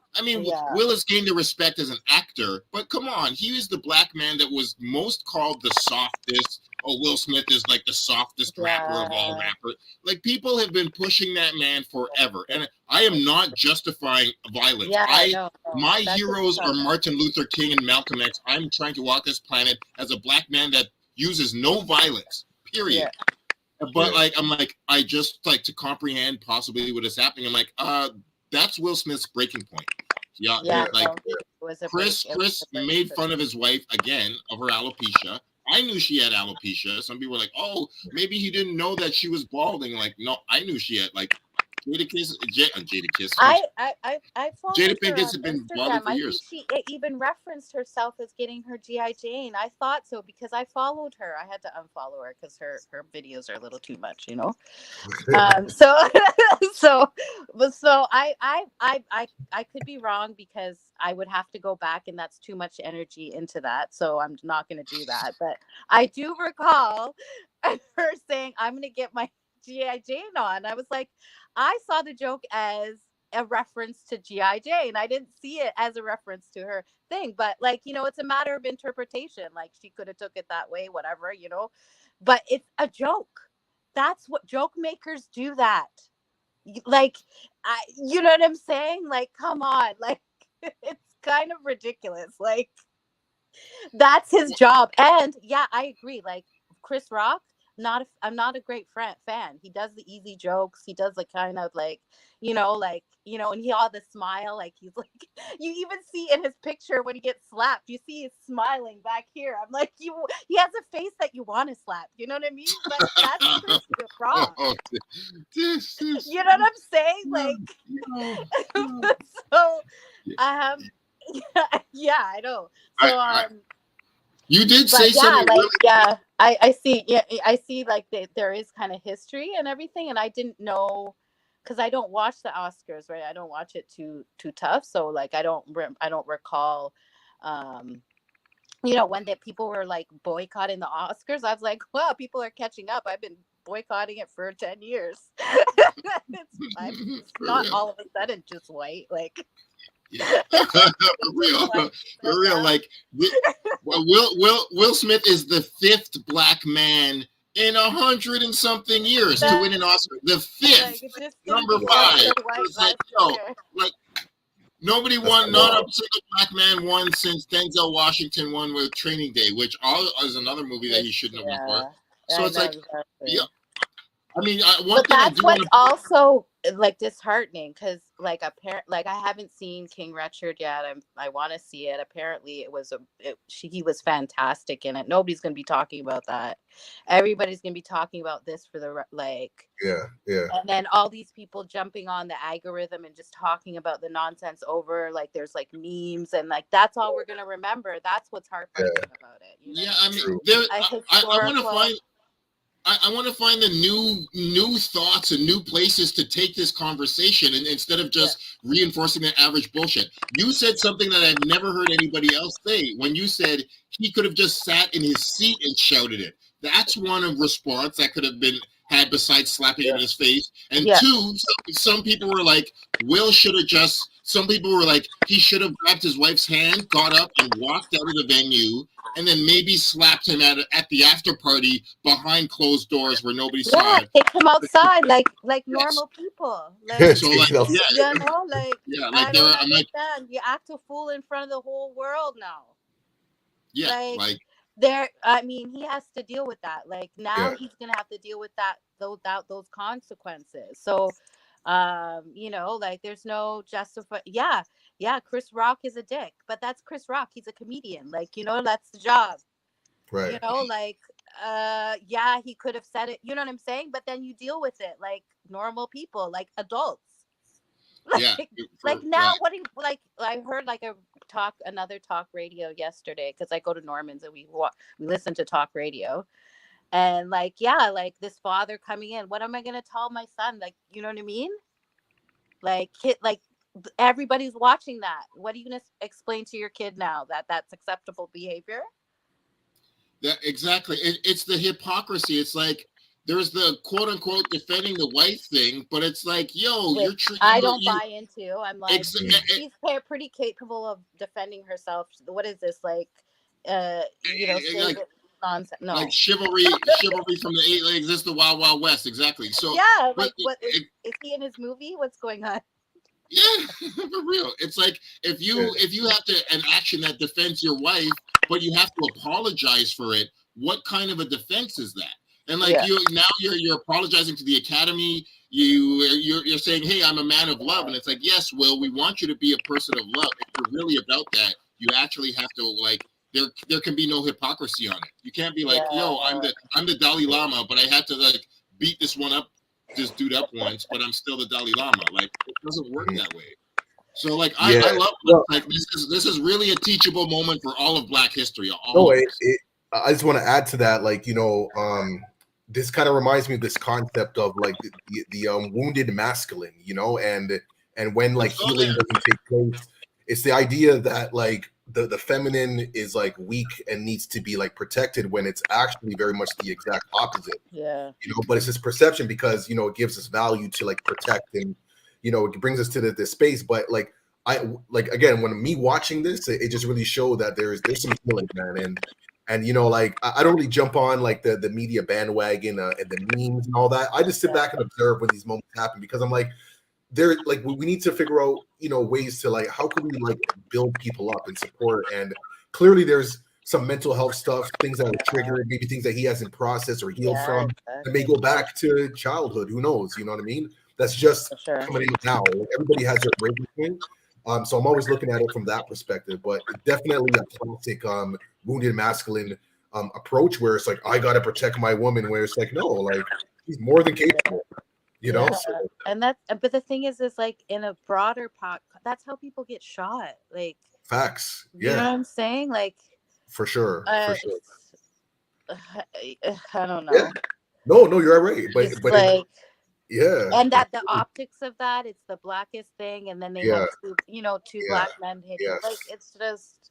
has gained the respect as an actor. But come on, he was the Black man that was most called the softest. Oh, Will Smith is like the softest rapper of all rappers. Like, people have been pushing that man forever. And I am not justifying violence. Yeah, my heroes are Martin Luther King and Malcolm X. I'm trying to walk this planet as a Black man that uses no violence, period. Yeah. But I just like to comprehend possibly what is happening. I'm like, that's Will Smith's breaking point. Chris made fun of his wife again of her alopecia. I knew she had alopecia. Some people were like, oh, maybe he didn't know that she was balding. Like, no, I knew she had, like, Jada Kiss. I Jada Pinkett has been balding for years. I think she even referenced herself as getting her G.I. Jane. I thought so because I followed her. I had to unfollow her because her videos are a little too much, you know. So I could be wrong because I would have to go back, and that's too much energy into that. So I'm not going to do that. But I do recall her saying, "I'm going to get my G.I. Jane on." I was like, I saw the joke as a reference to G.I. Jane. I didn't see it as a reference to her thing. But, like, you know, it's a matter of interpretation. Like, she could have took it that way, whatever, you know. But it's a joke. That's what joke makers do. That. Like, you know what I'm saying? Like, come on. Like, it's kind of ridiculous. Like, that's his job. And, yeah, I agree. Like, Chris Rock, I'm not a great fan. He does the easy jokes. He does the kind of like, and he all the smile, like he's like, you even see in his picture when he gets slapped, you see he's smiling back here. I'm like, he has a face that you want to slap. You know what I mean? But that's Chris Rock. You know what I'm saying? Like, so, yeah, I know. So, you did say something. Like, really- yeah, I see. Yeah, I see. Like there is kind of history and everything, and I didn't know because I don't watch the Oscars, right? I don't watch it too tough. So like, I don't recall. When people were like boycotting the Oscars, I was like, well, people are catching up. I've been boycotting it for 10 years. It's not all of a sudden just white, like. Yeah. for real. Like, Will Smith is the 5th black man in 100 and something years to win an Oscar. The 5th, number 5. Like nobody won. Not a single black man won since Denzel Washington won with Training Day, which is another movie that he shouldn't have won for. So it's like, exactly. Yeah. I mean, one thing that's what's also like disheartening because like I haven't seen King Richard yet. I want to see it. Apparently, he was fantastic in it. Nobody's gonna be talking about that. Everybody's gonna be talking about this for the like. Yeah. And then all these people jumping on the algorithm and just talking about the nonsense over like there's like memes and like that's all we're gonna remember. That's what's heartbreaking about it. You know? Yeah, I mean, I want to find the new thoughts and new places to take this conversation, and instead of just reinforcing the average bullshit. You said something that I've never heard anybody else say when you said he could have just sat in his seat and shouted it. That's one of response that could have been had besides slapping him in his face. And two, some people were like, some people were like, he should have grabbed his wife's hand, got up and walked out of the venue, and then maybe slapped him at the after party behind closed doors where nobody saw it. Take him outside like normal people. Like, so like, like I don't like, understand. You act a fool in front of the whole world now. Yeah, like I mean, he has to deal with that. Like now he's gonna have to deal with those consequences. So like there's no Chris Rock is a dick, but that's Chris Rock. He's a comedian. Like, that's the job. Right. He could have said it, you know what I'm saying? But then you deal with it like normal people, like adults. Now I heard like another talk radio yesterday because I go to Norman's and we listen to talk radio. And like this father coming in, what am I gonna tell my son? Like, you know what I mean? Like everybody's watching that. What are you gonna explain to your kid now that that's acceptable behavior? Yeah, exactly. It's the hypocrisy. It's like there's the quote unquote defending the wife thing, but it's like, you're treating. I don't buy into. I'm like, she's pretty capable of defending herself. What is this like? Nonsense. No. Like chivalry from the 8 legs. This is the Wild Wild West, exactly. So like is he in his movie? What's going on? Yeah, for real. It's like if you have an action that defends your wife, but you have to apologize for it. What kind of a defense is that? And like you're apologizing to the Academy. You're saying, hey, I'm a man of love, and it's like, yes, Will, we want you to be a person of love. If you're really about that, you actually have to like. There can be no hypocrisy on it. You can't be like, I'm the Dalai Lama, but I had to like beat this dude up once, but I'm still the Dalai Lama. Like it doesn't work that way. So like I love like this is really a teachable moment for all of Black history. I just want to add to that, like this kind of reminds me of this concept of like the wounded masculine, and when like healing doesn't take place, it's the idea that like the feminine is like weak and needs to be like protected when it's actually very much the exact opposite. Yeah. But it's this perception because it gives us value to like protect and it brings us to this space. But like again, when me watching this, it just really showed that there's some healing, man. And like I don't really jump on like the media bandwagon and the memes and all that. I just sit back and observe when these moments happen because I'm like, we need to figure out ways to like how can we like build people up and support, and clearly there's some mental health stuff, things that are triggered, maybe things that he hasn't processed or healed Yeah, from, and may go back to childhood. Who knows? You know what I mean? That's just for sure. coming in now. Like, everybody has their breaking point. So I'm always looking at it from that perspective. But definitely a classic wounded masculine approach where it's like, I got to protect my woman, where it's like, no, like, he's more than capable. You know? Yeah. So, And that's, but the thing is like in a broader that's how people get shot. Like, facts. you know Yeah, what I'm saying? Like, for sure. For sure. I don't know. Yeah. No, you're right. It's But like, yeah. and that the optics of that, it's the blackest thing, and then they Yeah. have two Yeah. black men hitting. Yes. Like, it's just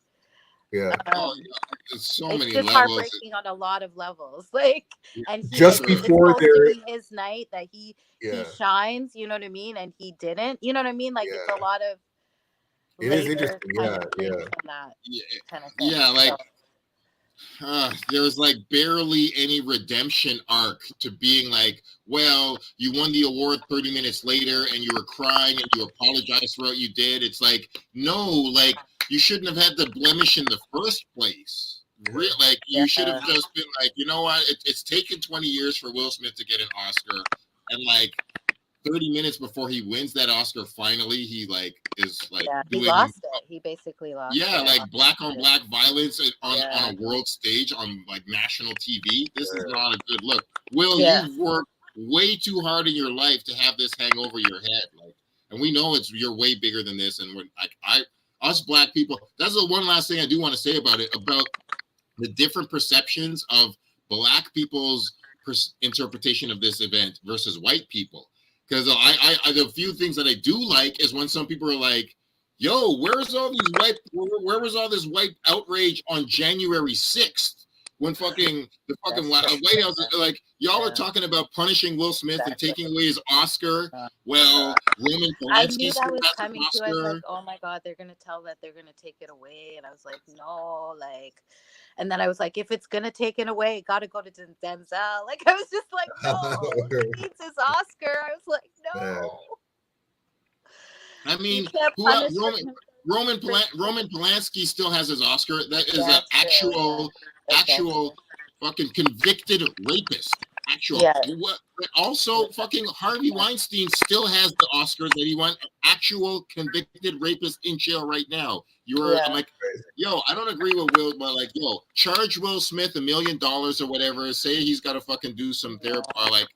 Yeah. Oh, yeah, there's so it's many just levels. heartbreaking on a lot of levels. Like, and he, Just like, it's before supposed to be his night that he Yeah. shines, you know what I mean, and he didn't, you know what I mean, like, it's a Yeah. lot of It is layer interesting. kind Yeah. of things Yeah. in that Yeah, kind of thing. yeah, like So, there's like barely any redemption arc to being like, well, you won the award 30 minutes later and you were crying and you apologized for what you did. It's like, no, like, you shouldn't have had the blemish in the first place. Like, you should have just been like, you know what? It's taken 20 years for Will Smith to get an Oscar, and like 30 minutes before he wins that Oscar, finally, he like is like he doing, lost it. He basically lost yeah, it. like black on black violence on Yeah. a world stage on like national TV. This is not a good look. Will, Yeah. you've worked way too hard in your life to have this hang over your head. Like, and we know you're way bigger than this. And we're like, us black people. That's the one last thing I do want to say about it, about the different perceptions of black people's interpretation of this event versus white people. Because the few things that I do like is when some people are like, yo, where was all this white outrage on January 6th when the White House, like, y'all are talking about punishing Will Smith and taking away his Oscar. Well, Roman I Polanski knew still that was has an coming too. I was Oscar. like, oh my God, they're gonna tell that they're gonna take it away. And I was like, no, like, and then I was like, if it's gonna take it away, it gotta go to Denzel. Like, I was just like, no, he needs his Oscar. I was like, no. I mean, Roman Polanski still has his Oscar. That is an actual fucking convicted rapist. Also, fucking Harvey Weinstein still has the Oscar that he won. Actual convicted rapist in jail right now. I'm like, yo, I don't agree with Will, but like, yo, charge Will Smith $1 million or whatever. Say he's got to fucking do some therapy or like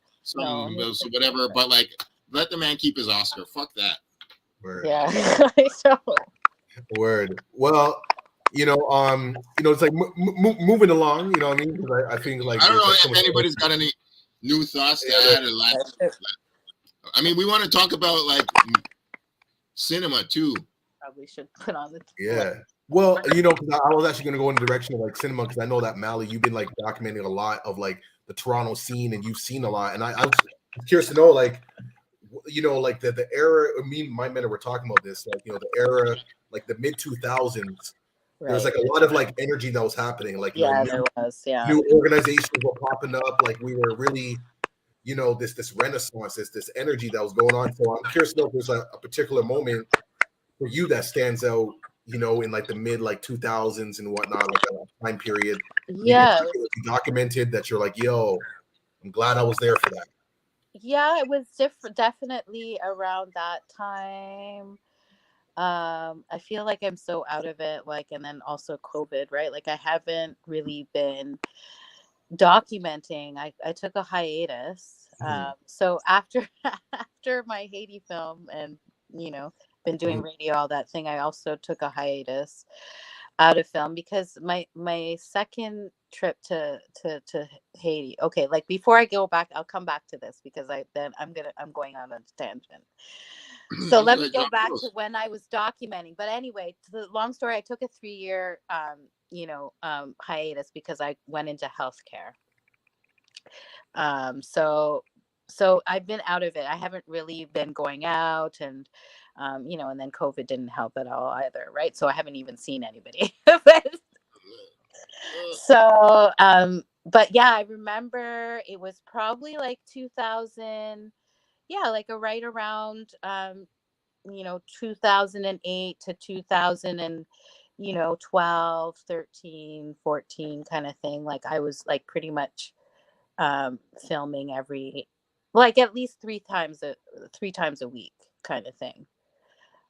whatever. But like, let the man keep his Oscar. Fuck that. Word. Yeah. Word. Well, it's like moving along. You know what I mean? Because I think like I don't know if anybody's got any new thoughts to add or like. I mean, we want to talk about like cinema too. Probably should put on the. Yeah. Well, because I was actually going to go in the direction of like cinema, because I know that Mally, you've been like documenting a lot of like the Toronto scene, and you've seen a lot, and I was curious to know like. Like the era, my men were talking about this, like, the era, like the mid 2000s, there was like a lot of like energy that was happening, like, there was, new organizations were popping up, like we were really, this renaissance, this energy that was going on. So I'm curious to know if there's a particular moment for you that stands out, in like the mid like 2000s and whatnot, like a time period. Yeah. Documented that you're like, yo, I'm glad I was there for that. Yeah, it was definitely around that time. I feel like I'm so out of it, like, and then also COVID, right? Like, I haven't really been documenting. I took a hiatus. So after my Haiti film and, been doing radio, all that thing, I also took a hiatus out of film because my second trip to Haiti. Okay, like before I go back, I'll come back to this because I'm going on a tangent. So let me go back to when I was documenting. But anyway, to the long story, I took a 3-year hiatus because I went into healthcare. So I've been out of it. I haven't really been going out, and and then COVID didn't help at all either, right? So I haven't even seen anybody. So, but yeah, I remember it was probably like 2000, like right around 2008 to 2010, 12, 13, 14 kind of thing. Like I was like pretty much filming like at least three times a week kind of thing.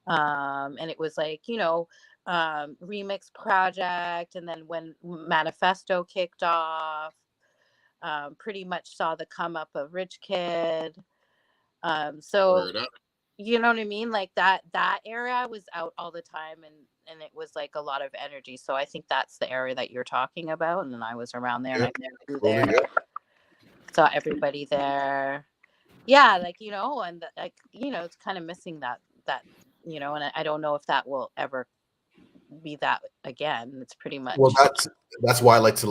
And it was like, remix project. And then when Manifesto kicked off, pretty much saw the come up of Rich Kid. So Word up. you know what I mean? Like that era was out all the time, and it was like a lot of energy. So I think that's the era that you're talking about. And then I was around there, and I flew there, saw everybody there. Yeah, like and like it's kind of missing that and I don't know if that will ever be that again. It's pretty much Well, that's why I like to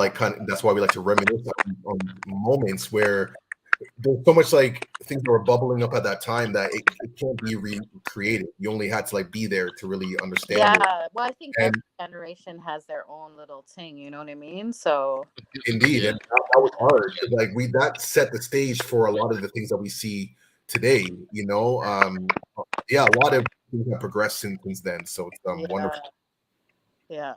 that's why we like to reminisce on moments where there's so much like things that were bubbling up at that time that it can't be recreated. You only had to like be there to really understand it. Well, I think every generation has their own little thing, you know what I mean? So indeed, and that was hard. Like that set the stage for a lot of the things that we see today. A lot of things have progressed since then. So it's wonderful. Yeah.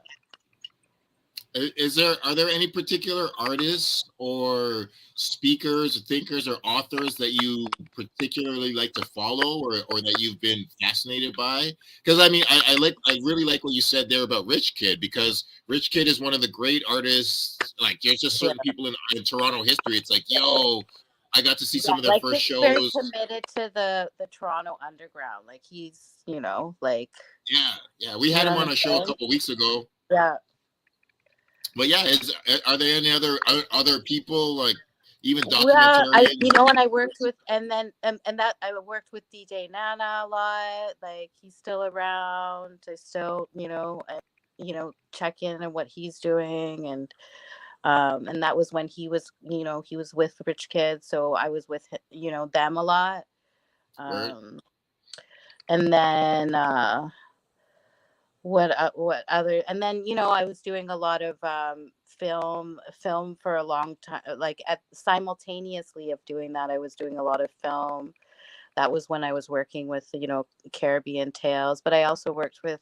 Are there any particular artists or speakers or thinkers or authors that you particularly like to follow or that you've been fascinated by? Because I mean, I really like what you said there about Rich Kid, because Rich Kid is one of the great artists. Like there's just certain people in Toronto history. It's like, yo, I got to see some of their first shows. Very committed to the Toronto underground. Like he's, like. Yeah. We had him on a show a couple weeks ago. Yeah. But yeah, are there any other people like even documentarians? When I worked with and that I worked with DJ Nana a lot. Like he's still around. I still check in on what he's doing, and that was when he was with Rich Kid, so I was with them a lot. And then what other, and then I was doing a lot of film for a long time, like simultaneously of doing that I was doing a lot of film. That was when I was working with Caribbean Tales, but I also worked with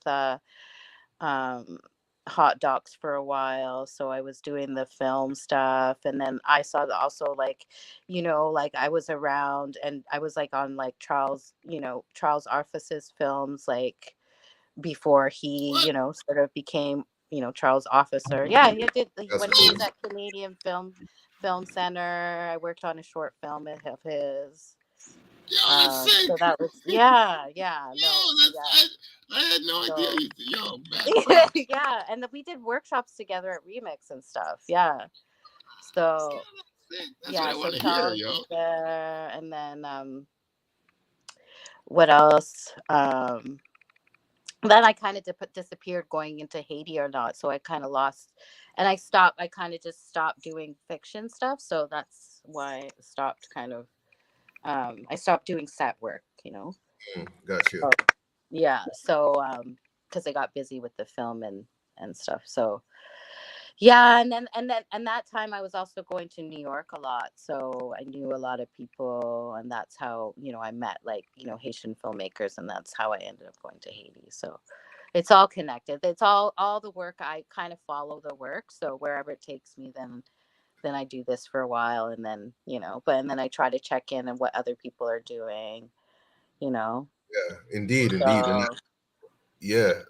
Hot Docs for a while, so I was doing the film stuff. And then I saw also like I was around and I was like on like Charles Arfus's films, like before he sort of became Charles Officer. Yeah, he did when he was at Canadian Film Center. I worked on a short film of his. So that was I had no idea. Yeah, and we did workshops together at Remix and stuff. Yeah, so that's what I want to hear, yo. There, and then what else? Then I kind of disappeared going into Haiti or not, so I kind of lost, and I kind of just stopped doing fiction stuff, so that's why I stopped kind of. I stopped doing set work, Gotcha. So because I got busy with the film and stuff. So and that time I was also going to New York a lot, so I knew a lot of people, and that's how I met like Haitian filmmakers, and that's how I ended up going to Haiti. So it's all connected. It's all the work. I kind of follow the work, so wherever it takes me, then I do this for a while, and then and then I try to check in on what other people are doing. Yeah, indeed. And I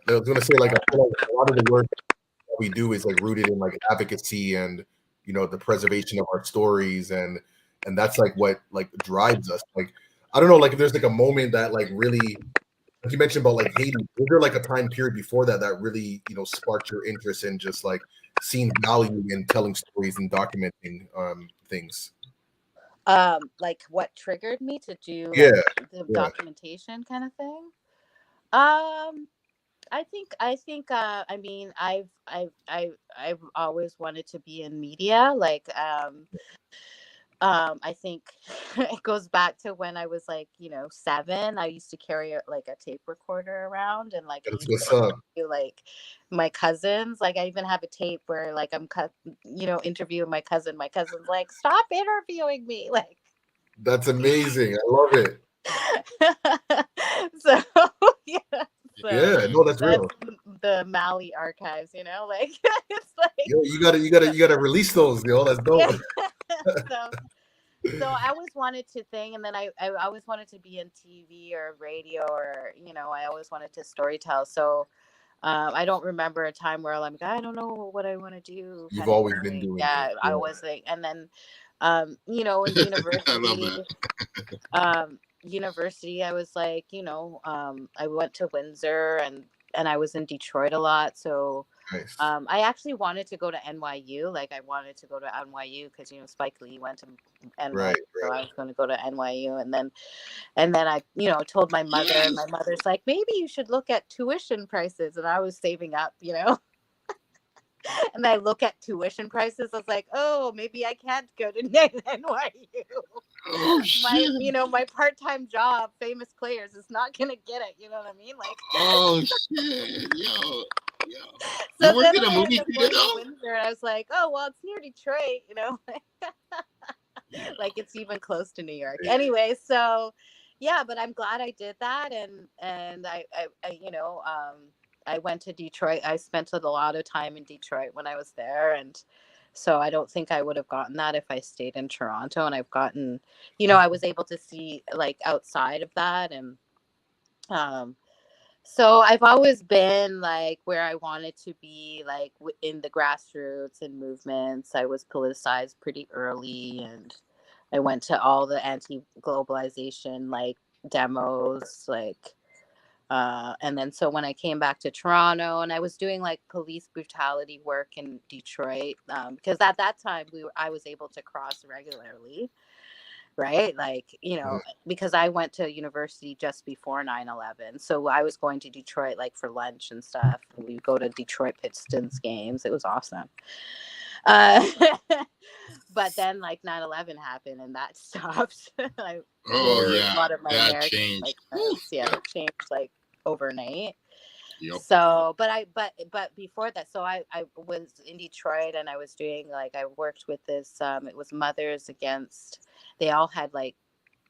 was gonna say, like, I feel like a lot of the work that we do is like rooted in like advocacy and the preservation of our stories, and that's like what like drives us. Like, I don't know, like if there's like a moment that like really, like you mentioned about like Haiti, was there like a time period before that really sparked your interest in just like seeing value in telling stories and documenting things? Like what triggered me to do the documentation kind of thing? I think I mean I've always wanted to be in media. Like I think it goes back to when I was like 7. I used to carry like a tape recorder around, and like like my cousins. Like I even have a tape where like I'm interviewing my cousin. My cousin's like, "Stop interviewing me!" Like that's amazing. I love it. So no, that's real. the Mali archives, you know, like it's like Yo, you gotta release those, yo. That's dope. so so I always wanted to sing, and then I always wanted to be in TV or radio, or you know, I always wanted to storytell. So I don't remember a time where I'm like, I don't know what I want to do You've kind of always been thing. doing Yeah, it. I Yeah. was like, and then you know, in I love university, that. university, I was like, you know, I went to Windsor, and I was in Detroit a lot. So Nice. I actually wanted to go to NYU. Like I wanted to go to NYU because, you know, Spike Lee went to NYU. Right, So right. I was going to go to NYU. And then I, you know, told my mother, and my mother's like, maybe you should look at tuition prices. And I was saving up, you know. And I look at tuition prices. I was like, oh, maybe I can't go to NYU. Oh shit. You know, my part-time job, Famous Players, is not gonna get it. You know what I mean? Like, Oh shit, yo. so You worked then in a I movie ended up theater going to though? Windsor, and I was like, oh well, it's near Detroit. You know, like it's even close to New York. Anyway, so yeah, but I'm glad I did that, and I you know, I went to Detroit. I spent a lot of time in Detroit when I was there, and so I don't think I would have gotten that if I stayed in Toronto. And I've gotten, you know, I was able to see like outside of that, and so I've always been like where I wanted to be, like in the grassroots and movements. I was politicized pretty early, and I went to all the anti-globalization like demos, like and then so when I came back to Toronto, and I was doing like police brutality work in Detroit, because at that time I was able to cross regularly, right? Like, you know, because I went to university just before 9/11. So I was going to Detroit like for lunch and stuff. We'd go to Detroit Pistons games. It was awesome. Uh, but then like 9/11 happened, and that stopped. Oh A yeah, lot of my that American changed. like friends, yeah, it changed like overnight. Yep. So, but before that, so I was in Detroit, and I was doing like, I worked with this, it was Mothers Against, they all had like,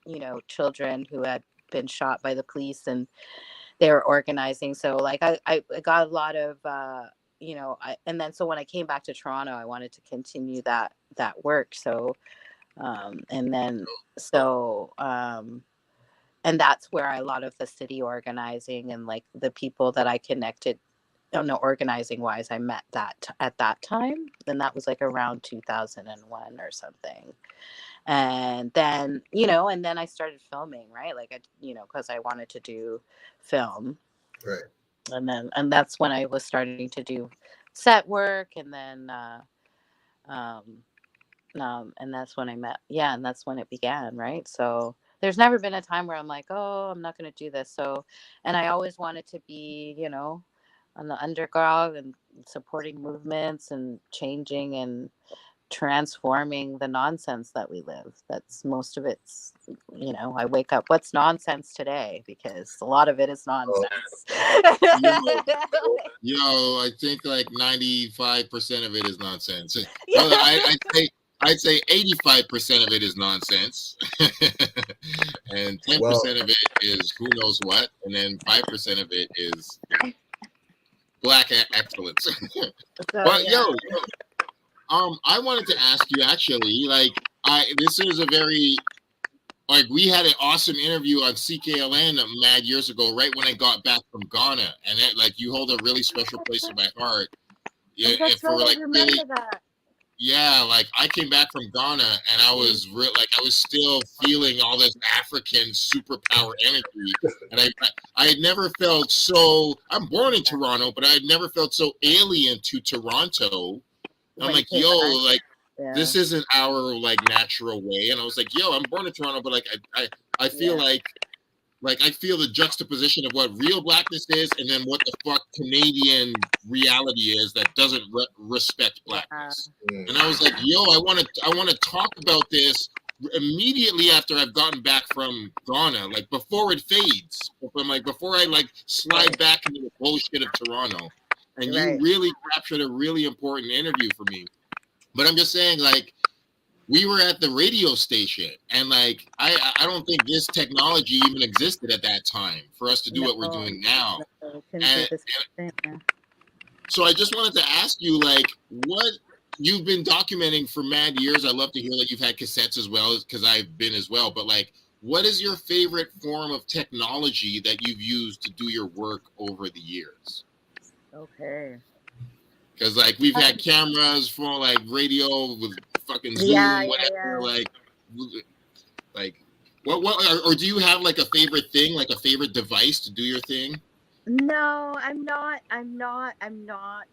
you know, children who had been shot by the police, and they were organizing. So like I got a lot of, you know, and then so when I came back to Toronto, I wanted to continue that work. So, and then, so, and that's where a lot of the city organizing and like the people that I connected, don't know, organizing wise, I met that at that time. And that was like around 2001 or something. And then, you know, and then I started filming, right? Like, you know, because I wanted to do film. Right. And that's when I was starting to do set work. And then, and that's when I met, yeah, and that's when it began, right? So there's never been a time where I'm like, oh, I'm not going to do this. So, and I always wanted to be, you know, on the underground and supporting movements and changing and transforming the nonsense that we live. That's most of it's, you know, I wake up, what's nonsense today? Because a lot of it is nonsense. Yo, I think like 95% of it is nonsense. Yeah. I'd say 85% of it is nonsense, and 10% of it is who knows what, and then 5% of it is black excellence. But yeah. I wanted to ask you actually, like, this is a very, like, we had an awesome interview on CKLN mad years ago, right when I got back from Ghana, and that, like, you hold a really special place in my heart. Yeah, That's for right, like I remember that. Yeah, like I came back from Ghana and I was I was still feeling all this African superpower energy, and I had never felt so. I'm born in Toronto, but I had never felt so alien to Toronto. And I'm like, yo, like this isn't our like natural way. And I was like, yo, I'm born in Toronto, but like I feel like I feel the juxtaposition of what real blackness is, and then what the fuck Canadian reality is that doesn't respect blackness. And I was like, yo, I want to talk about this immediately after I've gotten back from Ghana, like before it fades, before I like slide back into the bullshit of Toronto. And you really captured a really important interview for me. But I'm just saying, like, we were at the radio station, and like I don't think this technology even existed at that time for us to do what we're doing now. So I just wanted to ask you, like, what you've been documenting for mad years. I love to hear that you've had cassettes as well, because I've been as well. But like, what is your favorite form of technology that you've used to do your work over the years? Okay. Because like we've had cameras for like radio with fucking Zoom, whatever. Like what? Or do you have like a favorite thing, like a favorite device to do your thing? No, I'm not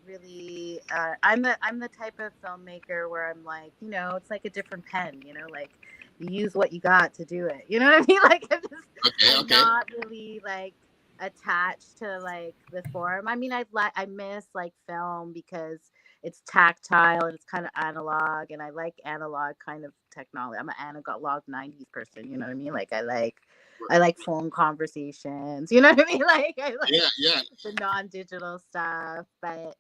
really. I'm the type of filmmaker where I'm like, you know, it's like a different pen. You know, like you use what you got to do it. You know what I mean? Like I'm not really like attached to like the form. I mean, I miss like film because it's tactile and it's kind of analog, and I like analog kind of technology. I'm an analog 90s person. You know what I mean? Like I like phone conversations, you know what I mean? Like I like the non-digital stuff, but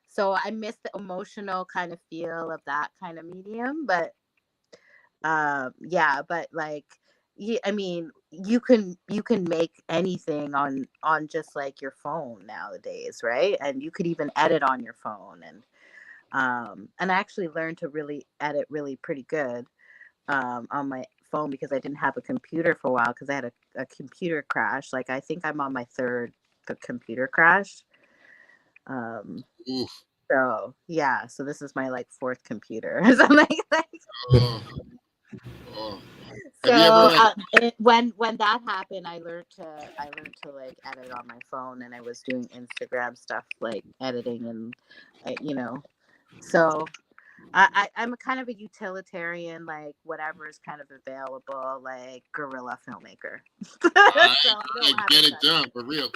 so I miss the emotional kind of feel of that kind of medium, but but like I mean, you can make anything on just like your phone nowadays, right? And you could even edit on your phone, and I actually learned to really edit really pretty good on my phone because I didn't have a computer for a while because I had a computer crash. Like I think I'm on my third computer crash. So yeah, so this is my like fourth computer or something like that. So when that happened, I learned to like edit on my phone, and I was doing Instagram stuff like editing, and you know, so I'm a kind of a utilitarian, like whatever is kind of available, like guerrilla filmmaker. I get it done for real.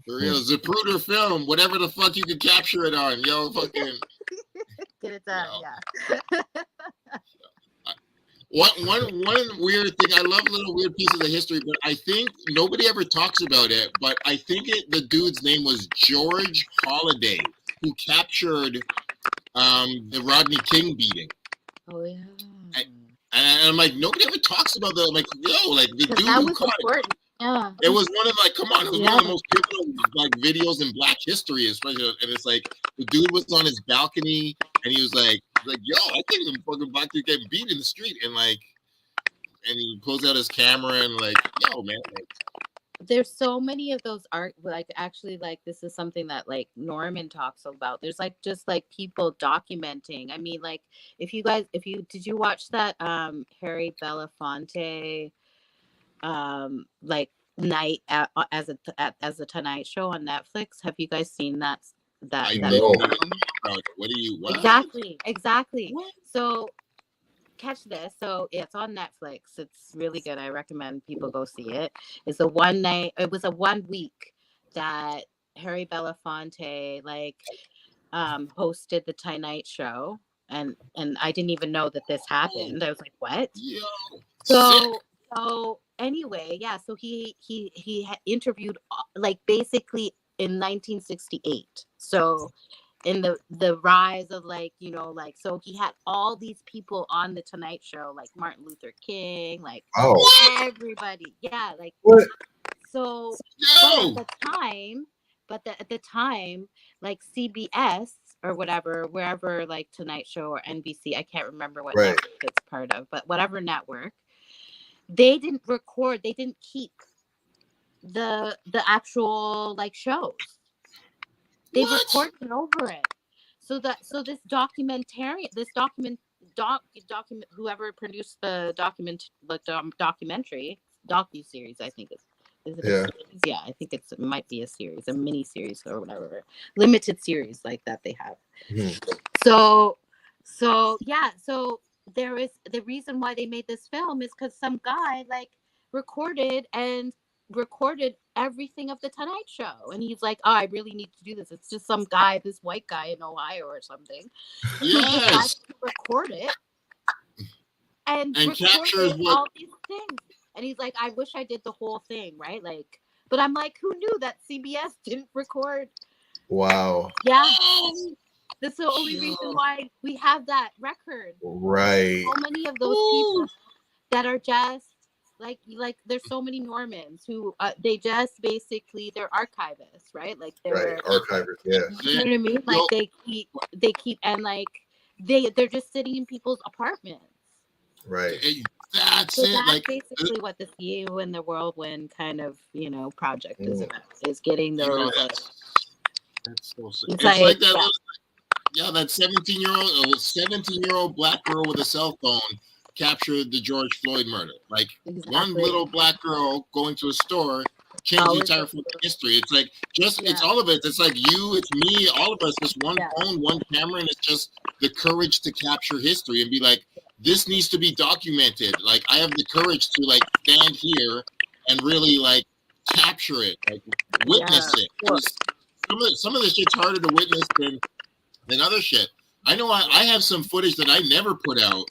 For real. Zapruder film, whatever the fuck you can capture it on, yo, fucking get it done, One weird thing, I love little weird pieces of history, but I think nobody ever talks about it, but I think the dude's name was George Holliday, who captured the Rodney King beating. Oh yeah. And I'm like, nobody ever talks about that. I'm like, yo, like the dude who caught it. Yeah. It was one of like, come on, it was one of the most pivotal like videos in Black history, especially. And it's like the dude was on his balcony, and he was like, yo, I can't even fucking back to getting beat in the street, and he pulls out his camera and like, yo, man. Like, there's so many of those art, like actually, like this is something that like Norman talks about. There's like just like people documenting. I mean, like did you watch that Harry Belafonte like night as the Tonight Show on Netflix? Have you guys seen that? I know. What do you? What? Exactly. What? So catch this. So it's on Netflix. It's really good. I recommend people go see it. It was a 1 week that Harry Belafonte like hosted the Tonight Show, and I didn't even know that this happened. I was like, what? Yo, so anyway, yeah, so he had interviewed like basically in 1968. So in the rise of like, you know, like, so he had all these people on the Tonight Show, like Martin Luther King, like everybody. Yeah, like what? So at the time, like CBS or whatever, wherever, like Tonight Show or NBC, I can't remember what network it's part of, but whatever network, they didn't keep the actual like shows. They recorded over it. So this documentary, whoever produced the documentary docu-series, I think is it a series? Yeah, I think it might be a series, a mini series or whatever, limited series like that they have. So there is the reason why they made this film is because some guy like recorded everything of the Tonight Show, and he's like, oh, I really need to do this. It's just some guy, this white guy in Ohio or something, who decided to record it and captured all these things. And he's like, I wish I did the whole thing, right? Like, but I'm like, who knew that CBS didn't record? Wow. Yeah. That's the only reason why we have that record. Right. So many of those people that are just like there's so many Normans who they just basically they're archivists, right? Like Right, they're, archivers. Yeah, you know what I mean? Like Yo, they keep and like they're just sitting in people's apartments. right. that's So it. that's Like, basically what the You in the Whirlwind kind of, project is Mm. about, is getting you know, those. that's so sick. It's It's like like, that. yeah, Yeah, that 17-year-old black girl with a cell phone captured the George Floyd murder. Like one exactly. little black girl going to a store changed the Always entire a- fucking history. It's like it's Yeah. all of it. It's like you, it's me, all of us, just one Yeah. phone, one camera, and it's just the courage to capture history and be like, this needs to be documented. Like I have the courage to like stand here and really like capture it, like witness it. Well, Some of the shit's harder to witness than other shit. I know I have some footage that I never put out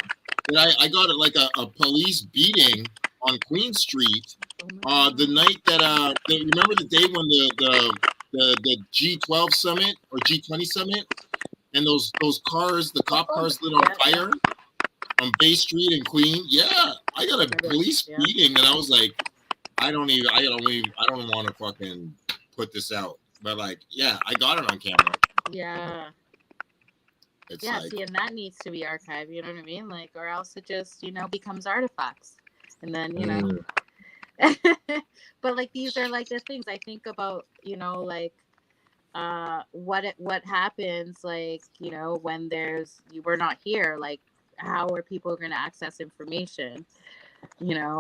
that I got at like a police beating on Queen Street the night that remember the day when the G12 summit or G20 summit and those cars, the cop cars lit on fire on Bay Street in Queen. Yeah, I got a police beating and I was like, I don't want to fucking put this out. But like, yeah, I got it on camera. yeah. It's Yeah, like, see, and that needs to be archived, you know what I mean? Like, or else it just, becomes artifacts. And then, but like these are like the things I think about, like what happens, like, when we're not here, like how are people going to access information?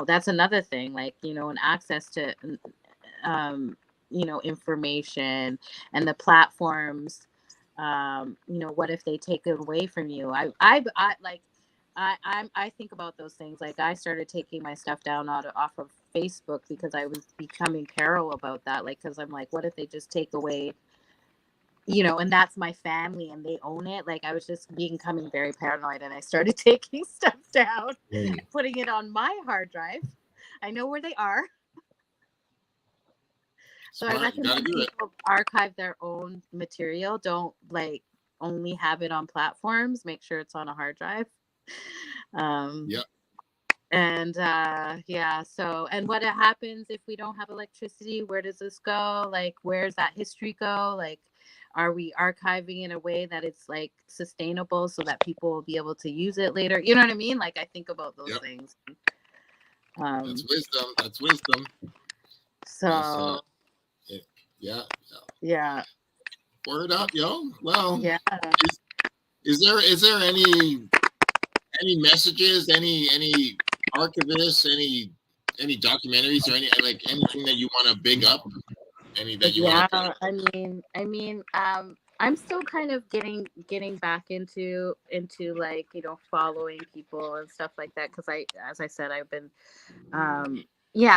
That's another thing, like, and access to information and the platforms. What if they take it away from you? I think about those things. Like I started taking my stuff down off of Facebook because I was becoming paranoid about that. Like, because I'm like, what if they just take away, and that's my family and they own it. Like I was just becoming very paranoid and I started taking stuff down, putting it on my hard drive. I know where they are. So I recommend people archive their own material. Don't like only have it on platforms. Make sure it's on a hard drive. yeah. And so, and what happens if we don't have electricity? Where does this go? Like, where's that history go? Like, are we archiving in a way that it's like sustainable so that people will be able to use it later? You know what I mean? Like, I think about those things. That's wisdom. That's wisdom. So, yeah. Word up, yo. Well, yeah. Is there any messages, any archivists, any documentaries, or anything that you want to big up? Any that you want to? I'm still kind of getting back into like, following people and stuff like that, because as I said, I've been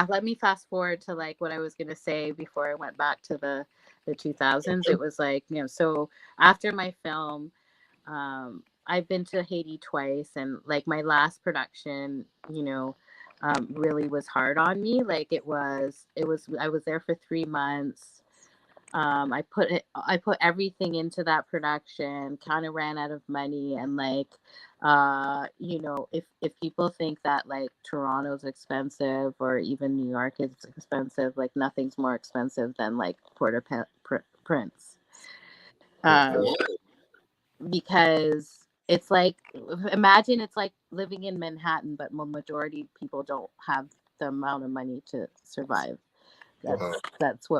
let me fast forward to like what I was gonna say before I went back to the 2000s. It was like, so after my film, I've been to Haiti twice, and like my last production, really was hard on me. Like I was there for 3 months. I put everything into that production, kind of ran out of money, and like, if people think that like Toronto's expensive or even New York is expensive, like nothing's more expensive than like Port-au-Prince. Because it's like, imagine it's like living in Manhattan, but majority of people don't have the amount of money to survive. That's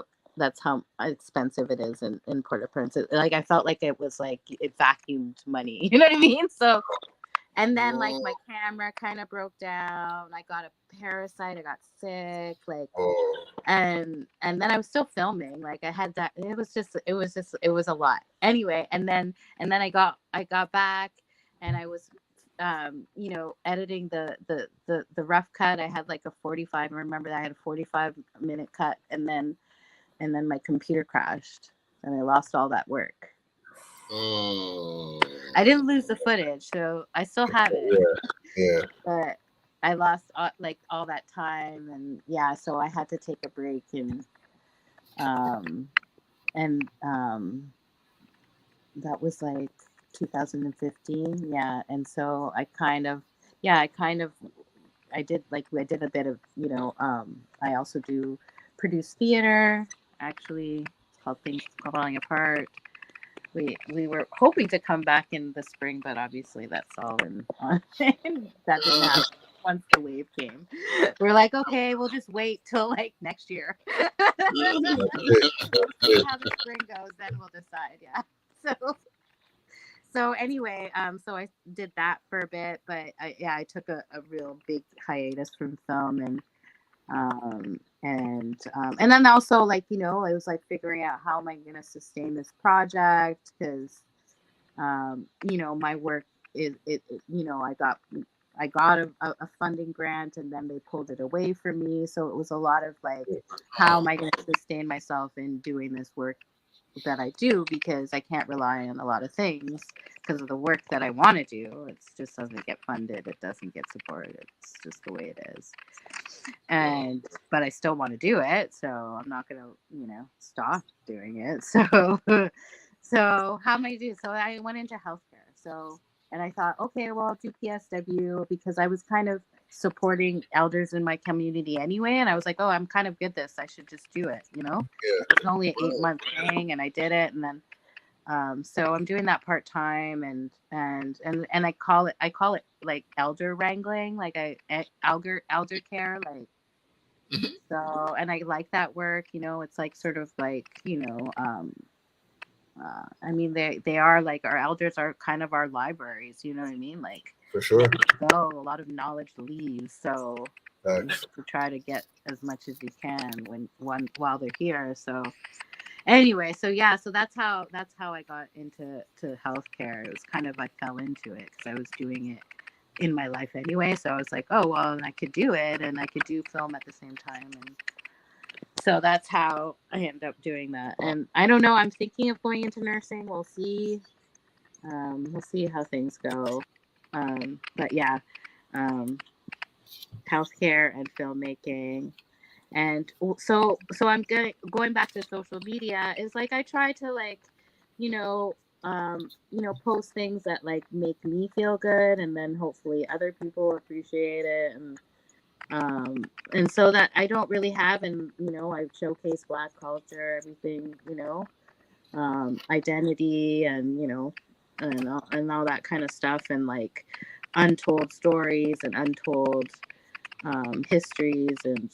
how expensive it is in Port-au-Prince. Like I felt like it was like it vacuumed money. You know what I mean? So, and then like my camera kind of broke down. I got a parasite. I got sick. Like, and then I was still filming. Like I had that. It was a lot. Anyway, and then I got back, and I was editing the rough cut. I had like a 45. I remember that I had a 45-minute cut, and then my computer crashed and I lost all that work. I didn't lose the footage, so I still have it. Yeah. But I lost all that time, and so I had to take a break, and that was like 2015. Yeah, and so I kind of I did a bit of, I also do produce theater. Actually, it's called Things Falling Apart. We were hoping to come back in the spring, but obviously that's all that didn't happen once the wave came. We're like, okay, we'll just wait till like next year. See how the spring goes, then we'll decide. Yeah. So anyway, so I did that for a bit, but I took a real big hiatus from film, and then also, like, I was like figuring out how am I going to sustain this project, because my work is I got a funding grant, and then they pulled it away from me, so it was a lot of like, how am I going to sustain myself in doing this work that I do, because I can't rely on a lot of things because of the work that I want to do. It just doesn't get funded. It doesn't get supported. It's just the way it is. But I still want to do it, so I'm not going to, stop doing it. So how am I do? So I went into healthcare. And I thought, okay, well, I'll do PSW, because I was kind of supporting elders in my community anyway. And I was like, oh, I'm kind of good at this. I should just do it, Yeah. It's only an 8-month thing, and I did it. And then, so I'm doing that part-time, and I call it like elder wrangling, like elder care, like, so, and I like that work, it's like sort of like, I mean, they are like, our elders are kind of our libraries, you know what I mean? Like, For sure. So a lot of knowledge leaves. So to try to get as much as you can while they're here. So anyway, so that's how I got into healthcare. It was kind of, I fell into it because I was doing it in my life anyway. So I was like, oh well, I could do it, and I could do film at the same time, and so that's how I ended up doing that. And I don't know, I'm thinking of going into nursing. We'll see. We'll see how things go. But yeah, healthcare and filmmaking. And so I'm going back to social media, is like, I try to, like, post things that like make me feel good, and then hopefully other people appreciate it. And so that I don't really have, and I showcase Black culture, everything, identity, and and all that kind of stuff, and like untold stories and untold histories and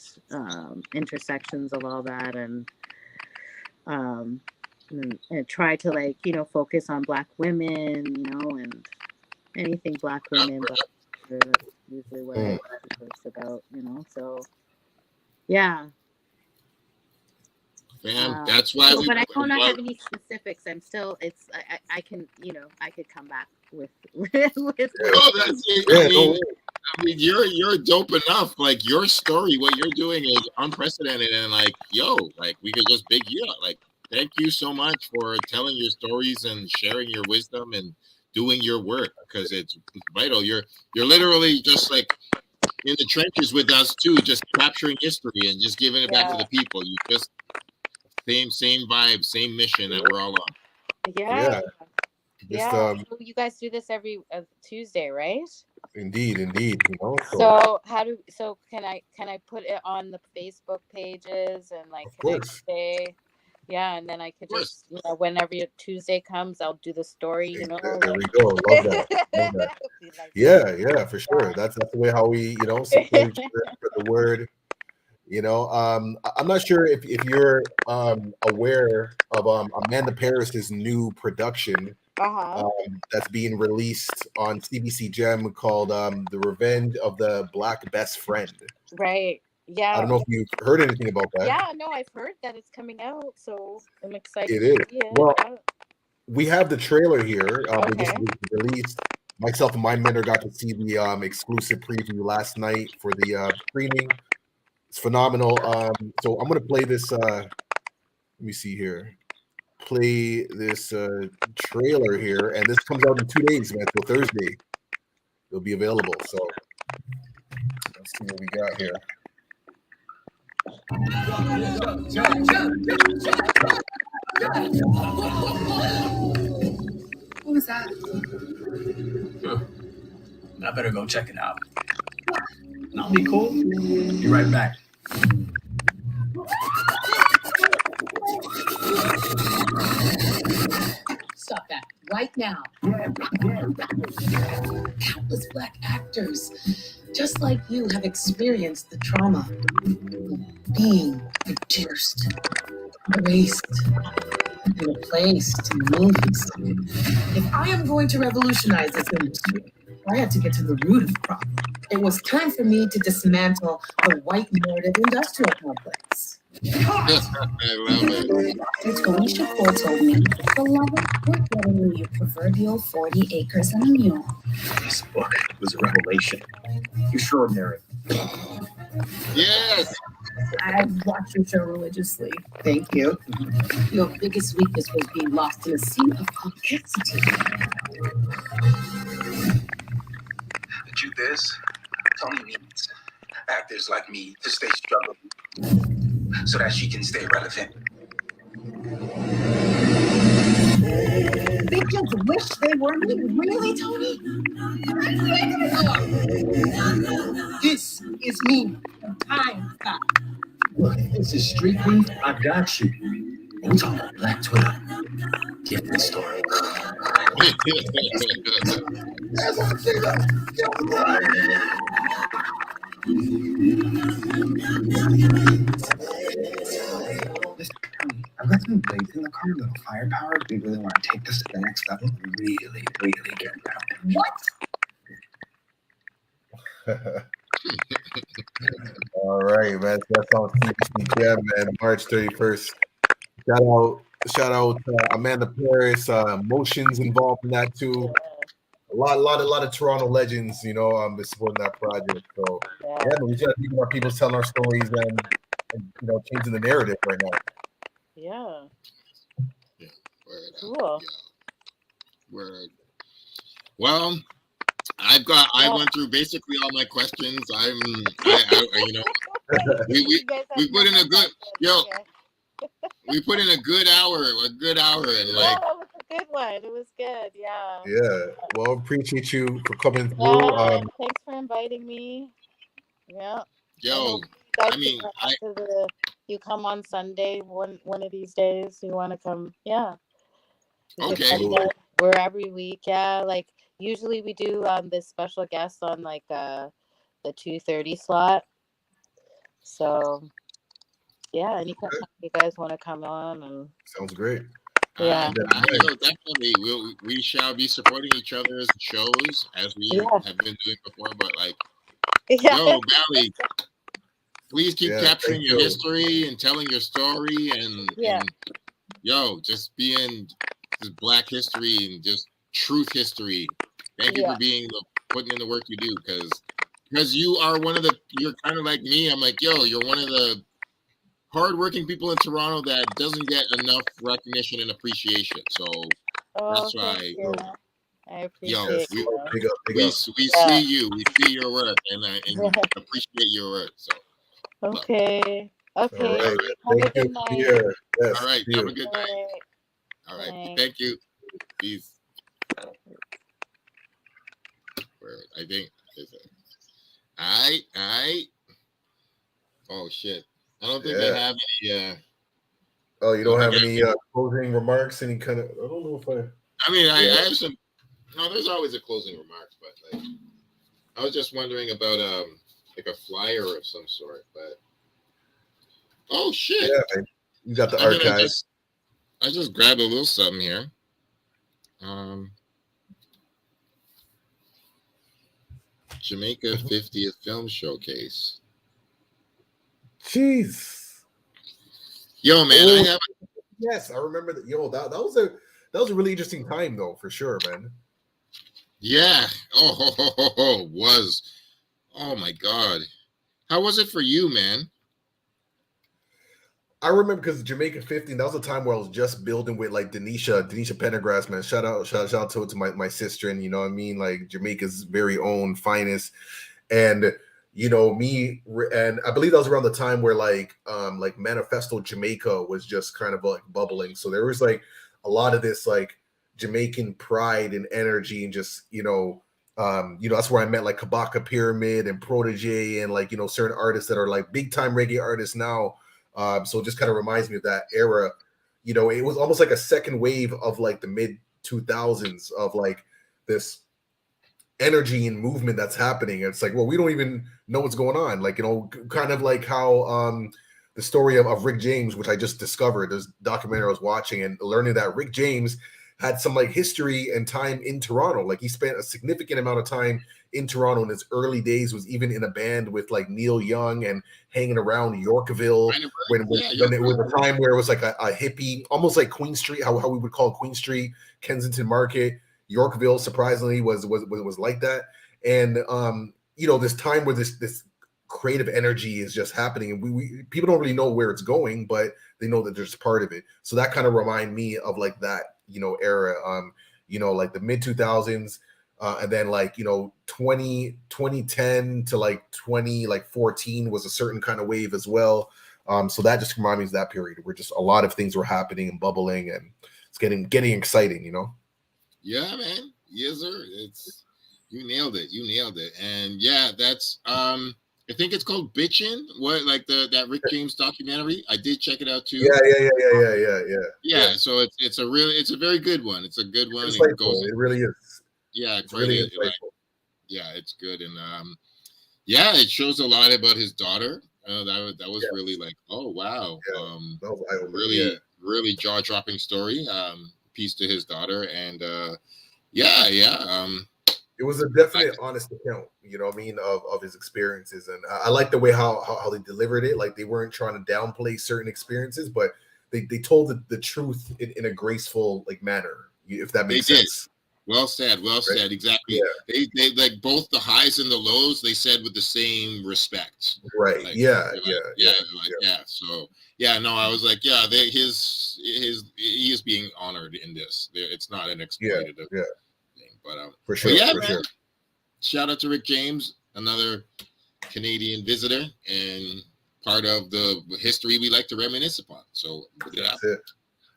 intersections of all that, and try to, like, focus on Black women, and anything Black women, Black culture, that's usually what I post about, so yeah. That's why but I don't have any specifics. I'm still, I can, I could come back with No, that's it. I mean, you're dope enough. Like, your story, what you're doing is unprecedented, and like, like, we could just big you up. Like, thank you so much for telling your stories and sharing your wisdom and doing your work, because it's vital. You're literally just like in the trenches with us too, just capturing history and just giving it back to the people. You just same vibe, same mission that we're all on. Yeah. So you guys do this every Tuesday, right? Indeed. So can I put it on the Facebook pages, and like, can I say, and then I could just, whenever your Tuesday comes, I'll do the story, There we go. Love that. Yeah, for sure. That's the way how we, support each other, spread the word. I'm not sure if you're aware of Amanda Paris's new production that's being released on CBC Gem called The Revenge of the Black Best Friend. Right. Yeah. I don't know if you've heard anything about that. Yeah, no, I've heard that it's coming out, so I'm excited. It is. Well, we have the trailer here. It just was released. Myself and my mentor got to see the exclusive preview last night for the screening. It's phenomenal. So I'm gonna play this. Let me see here. Play this trailer here, and this comes out in 2 days, man. So Thursday, it'll be available. So let's see what we got here. What was that? I better go check it out. And I'll be cool. Be right back. Stop that right now. Countless Black actors, just like you, have experienced the trauma of being reduced, erased, and replaced in movies. If I am going to revolutionize this industry, I have to get to the root of the problem. It was time for me to dismantle the white narrative industrial complex. I love it. Tony Shakur told me, beloved, we're getting you your proverbial 40 acres and a mule. This book was a revelation. Extraordinary. Yes. I watch your show religiously. Thank you. Your biggest weakness was being lost in a sea of complexity. The truth is, Tony needs actors like me to stay struggling so that she can stay relevant. They just wish they were me. Really, Tony? This is me. Time stop. Look, this is street beef. I got you. I'm talking about Black Twitter. Different story. Listen, Tony, I've got some blades in the car, a little firepower. We really want to take this to the next level. Really get down. What? All right, man. That's on CBC Jam, man. March 31st. Shout out Amanda Paris. Motions involved in that too. A lot of Toronto legends, been supporting that project. So yeah, man, we got more people telling our stories and changing the narrative right now. Yeah. Yeah. Word Cool. up. Yeah. Word. Well, I went through basically all my questions. We put in a good we put in a good hour, and like. That was a good one. It was good. Yeah. Yeah. Well, appreciate you for coming through. Yeah, thanks for inviting me. Yeah. Yo, You come on Sunday one of these days. You want to come? Yeah. Okay. We're every week. Yeah. Like usually we do this special guest on like the 2:30 slot. So yeah, anytime you guys want to come on and sounds great. Yeah. Definitely. We shall be supporting each other's shows as we have been doing before. But like, yo, Valley, please keep capturing your history and telling your story and yo, just being just Black history and just truth history. Thank you for putting in the work you do because you are you're kind of like me. I'm like, yo, you're one of the hardworking people in Toronto that doesn't get enough recognition and appreciation. So that's why, I appreciate we see you, we see your work, and appreciate your work. So okay. All right. Thank you. Yes, all right. Have a good night. All right. Thank you. Peace. I think. Oh shit. I don't think they have any. Oh, you don't have any closing remarks? Any kind of? I don't know if I have some. No, there's always a closing remarks, but like, I was just wondering about like a flyer of some sort. But oh shit! Yeah, man. You got the archives. I just grabbed a little something here. Jamaica 50th Film Showcase. Jeez. Yo, man, Yes, I remember that. Yo, that was a really interesting time though, for sure, man. Yeah. Was. Oh my God. How was it for you, man? I remember because Jamaica 15, that was a time where I was just building with like Denisha Pendergrass, man. Shout out to my sister, and you know what I mean, like Jamaica's very own finest. And me, and I believe that was around the time where like Manifesto Jamaica was just kind of like bubbling. So there was like a lot of this like Jamaican pride and energy and just That's where I met like Kabaka Pyramid and Protege and like, certain artists that are like big time reggae artists now. So it just kind of reminds me of that era. It was almost like a second wave of like the mid 2000s of like this energy and movement that's happening. It's like, well, we don't even know what's going on. Like, kind of like how the story of Rick James, which I just discovered, this documentary I was watching and learning that Rick James had some like history and time in Toronto. Like he spent a significant amount of time in Toronto in his early days, was even in a band with like Neil Young and hanging around Yorkville when it was a time where it was like a hippie, almost like Queen Street, how we would call Queen Street, Kensington Market. Yorkville surprisingly was like that. And this time where this creative energy is just happening, and we people don't really know where it's going, but they know that there's part of it. So that kind of remind me of like that era, like the mid 2000s, and then like 2010 to like 2014 was a certain kind of wave as well. So that just reminds me of that period where just a lot of things were happening and bubbling, and it's getting exciting. Yeah, man. Yes, sir. You nailed it. And yeah, that's I think it's called Bitchin'. What, like that Rick James documentary? I did check it out too. Yeah. So it's a very good one. It's a good one. It really is. Yeah, it's really insightful. Yeah, it's good, and it shows a lot about his daughter. That was really like, oh wow, really jaw dropping story. Piece to his daughter, and it was a definite honest account, of his experiences. And I like the way how they delivered it. Like they weren't trying to downplay certain experiences, but they told the truth in a graceful like manner, if that makes sense. Well said. Exactly. Yeah. They like both the highs and the lows, they said with the same respect. Right. Like, So no, I was like, he is being honored in this. It's not an exploitative thing. But for sure. Shout out to Rick James, another Canadian visitor and part of the history we like to reminisce upon. So that's it.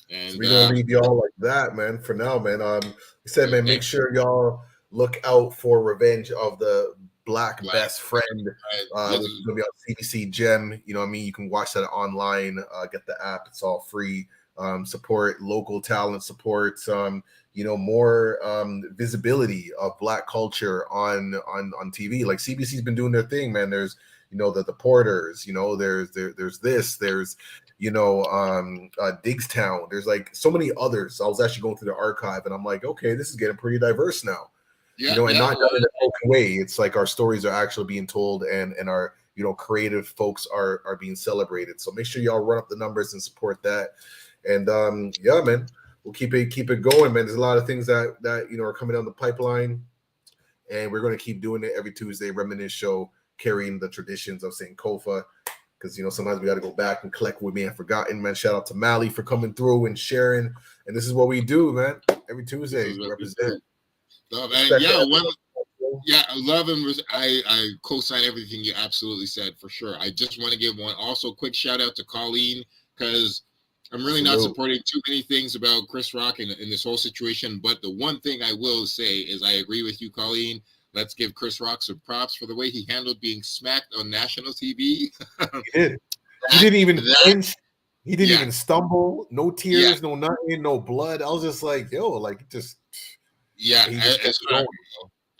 And so we're gonna leave y'all like that, man. For now, man. We said, man, make sure y'all look out for Revenge of the Black Best Friend. It's gonna be on CBC Gem. You can watch that online. Get the app; it's all free. Support local talent. Support more visibility of Black culture on TV. Like CBC's been doing their thing, man. There's the Porters. There's Digstown. There's like so many others. I was actually going through the archive, and I'm like, okay, this is getting pretty diverse now. Not done in a broken way. It's like our stories are actually being told, and our creative folks are being celebrated. So make sure y'all run up the numbers and support that. And man, we'll keep it going, man. There's a lot of things that are coming down the pipeline, and we're going to keep doing it every Tuesday. Reminisce Show, carrying the traditions of Sankofa. Because sometimes we got to go back and collect what we have forgotten, man. Shout out to Mally for coming through and sharing. And this is what we do, man. Every Tuesday, we represent. Love, and love and I co-sign everything you absolutely said, for sure. I just want to give one also quick shout out to Colleen, because I'm really not supporting too many things about Chris Rock in this whole situation. But the one thing I will say is I agree with you, Colleen. Let's give Chris Rock some props for the way he handled being smacked on national TV. He did. He didn't even flinch. He didn't even stumble. No tears, no nothing, no blood. I was just like, yo, like just. Yeah,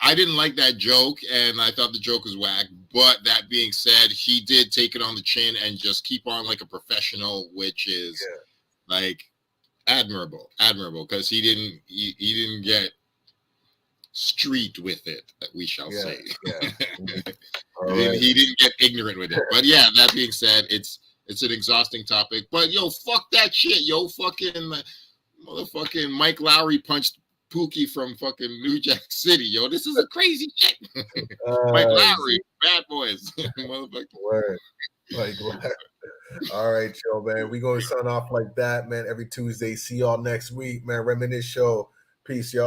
I didn't like that joke, and I thought the joke was whack. But that being said, he did take it on the chin and just keep on like a professional, which is like admirable, because he didn't get street with it, we shall say. He didn't get ignorant with it. But yeah, that being said, it's an exhausting topic. But yo, fuck that shit. Yo, fucking motherfucking Mike Lowry punched Pookie from fucking New Jack City. Yo, this is a crazy shit. Mike Lowry, Bad Boys. Motherfucking word. Like, all right, yo, man. We gonna sign off like that, man. Every Tuesday. See y'all next week, man. Reminisce Show. Peace, y'all.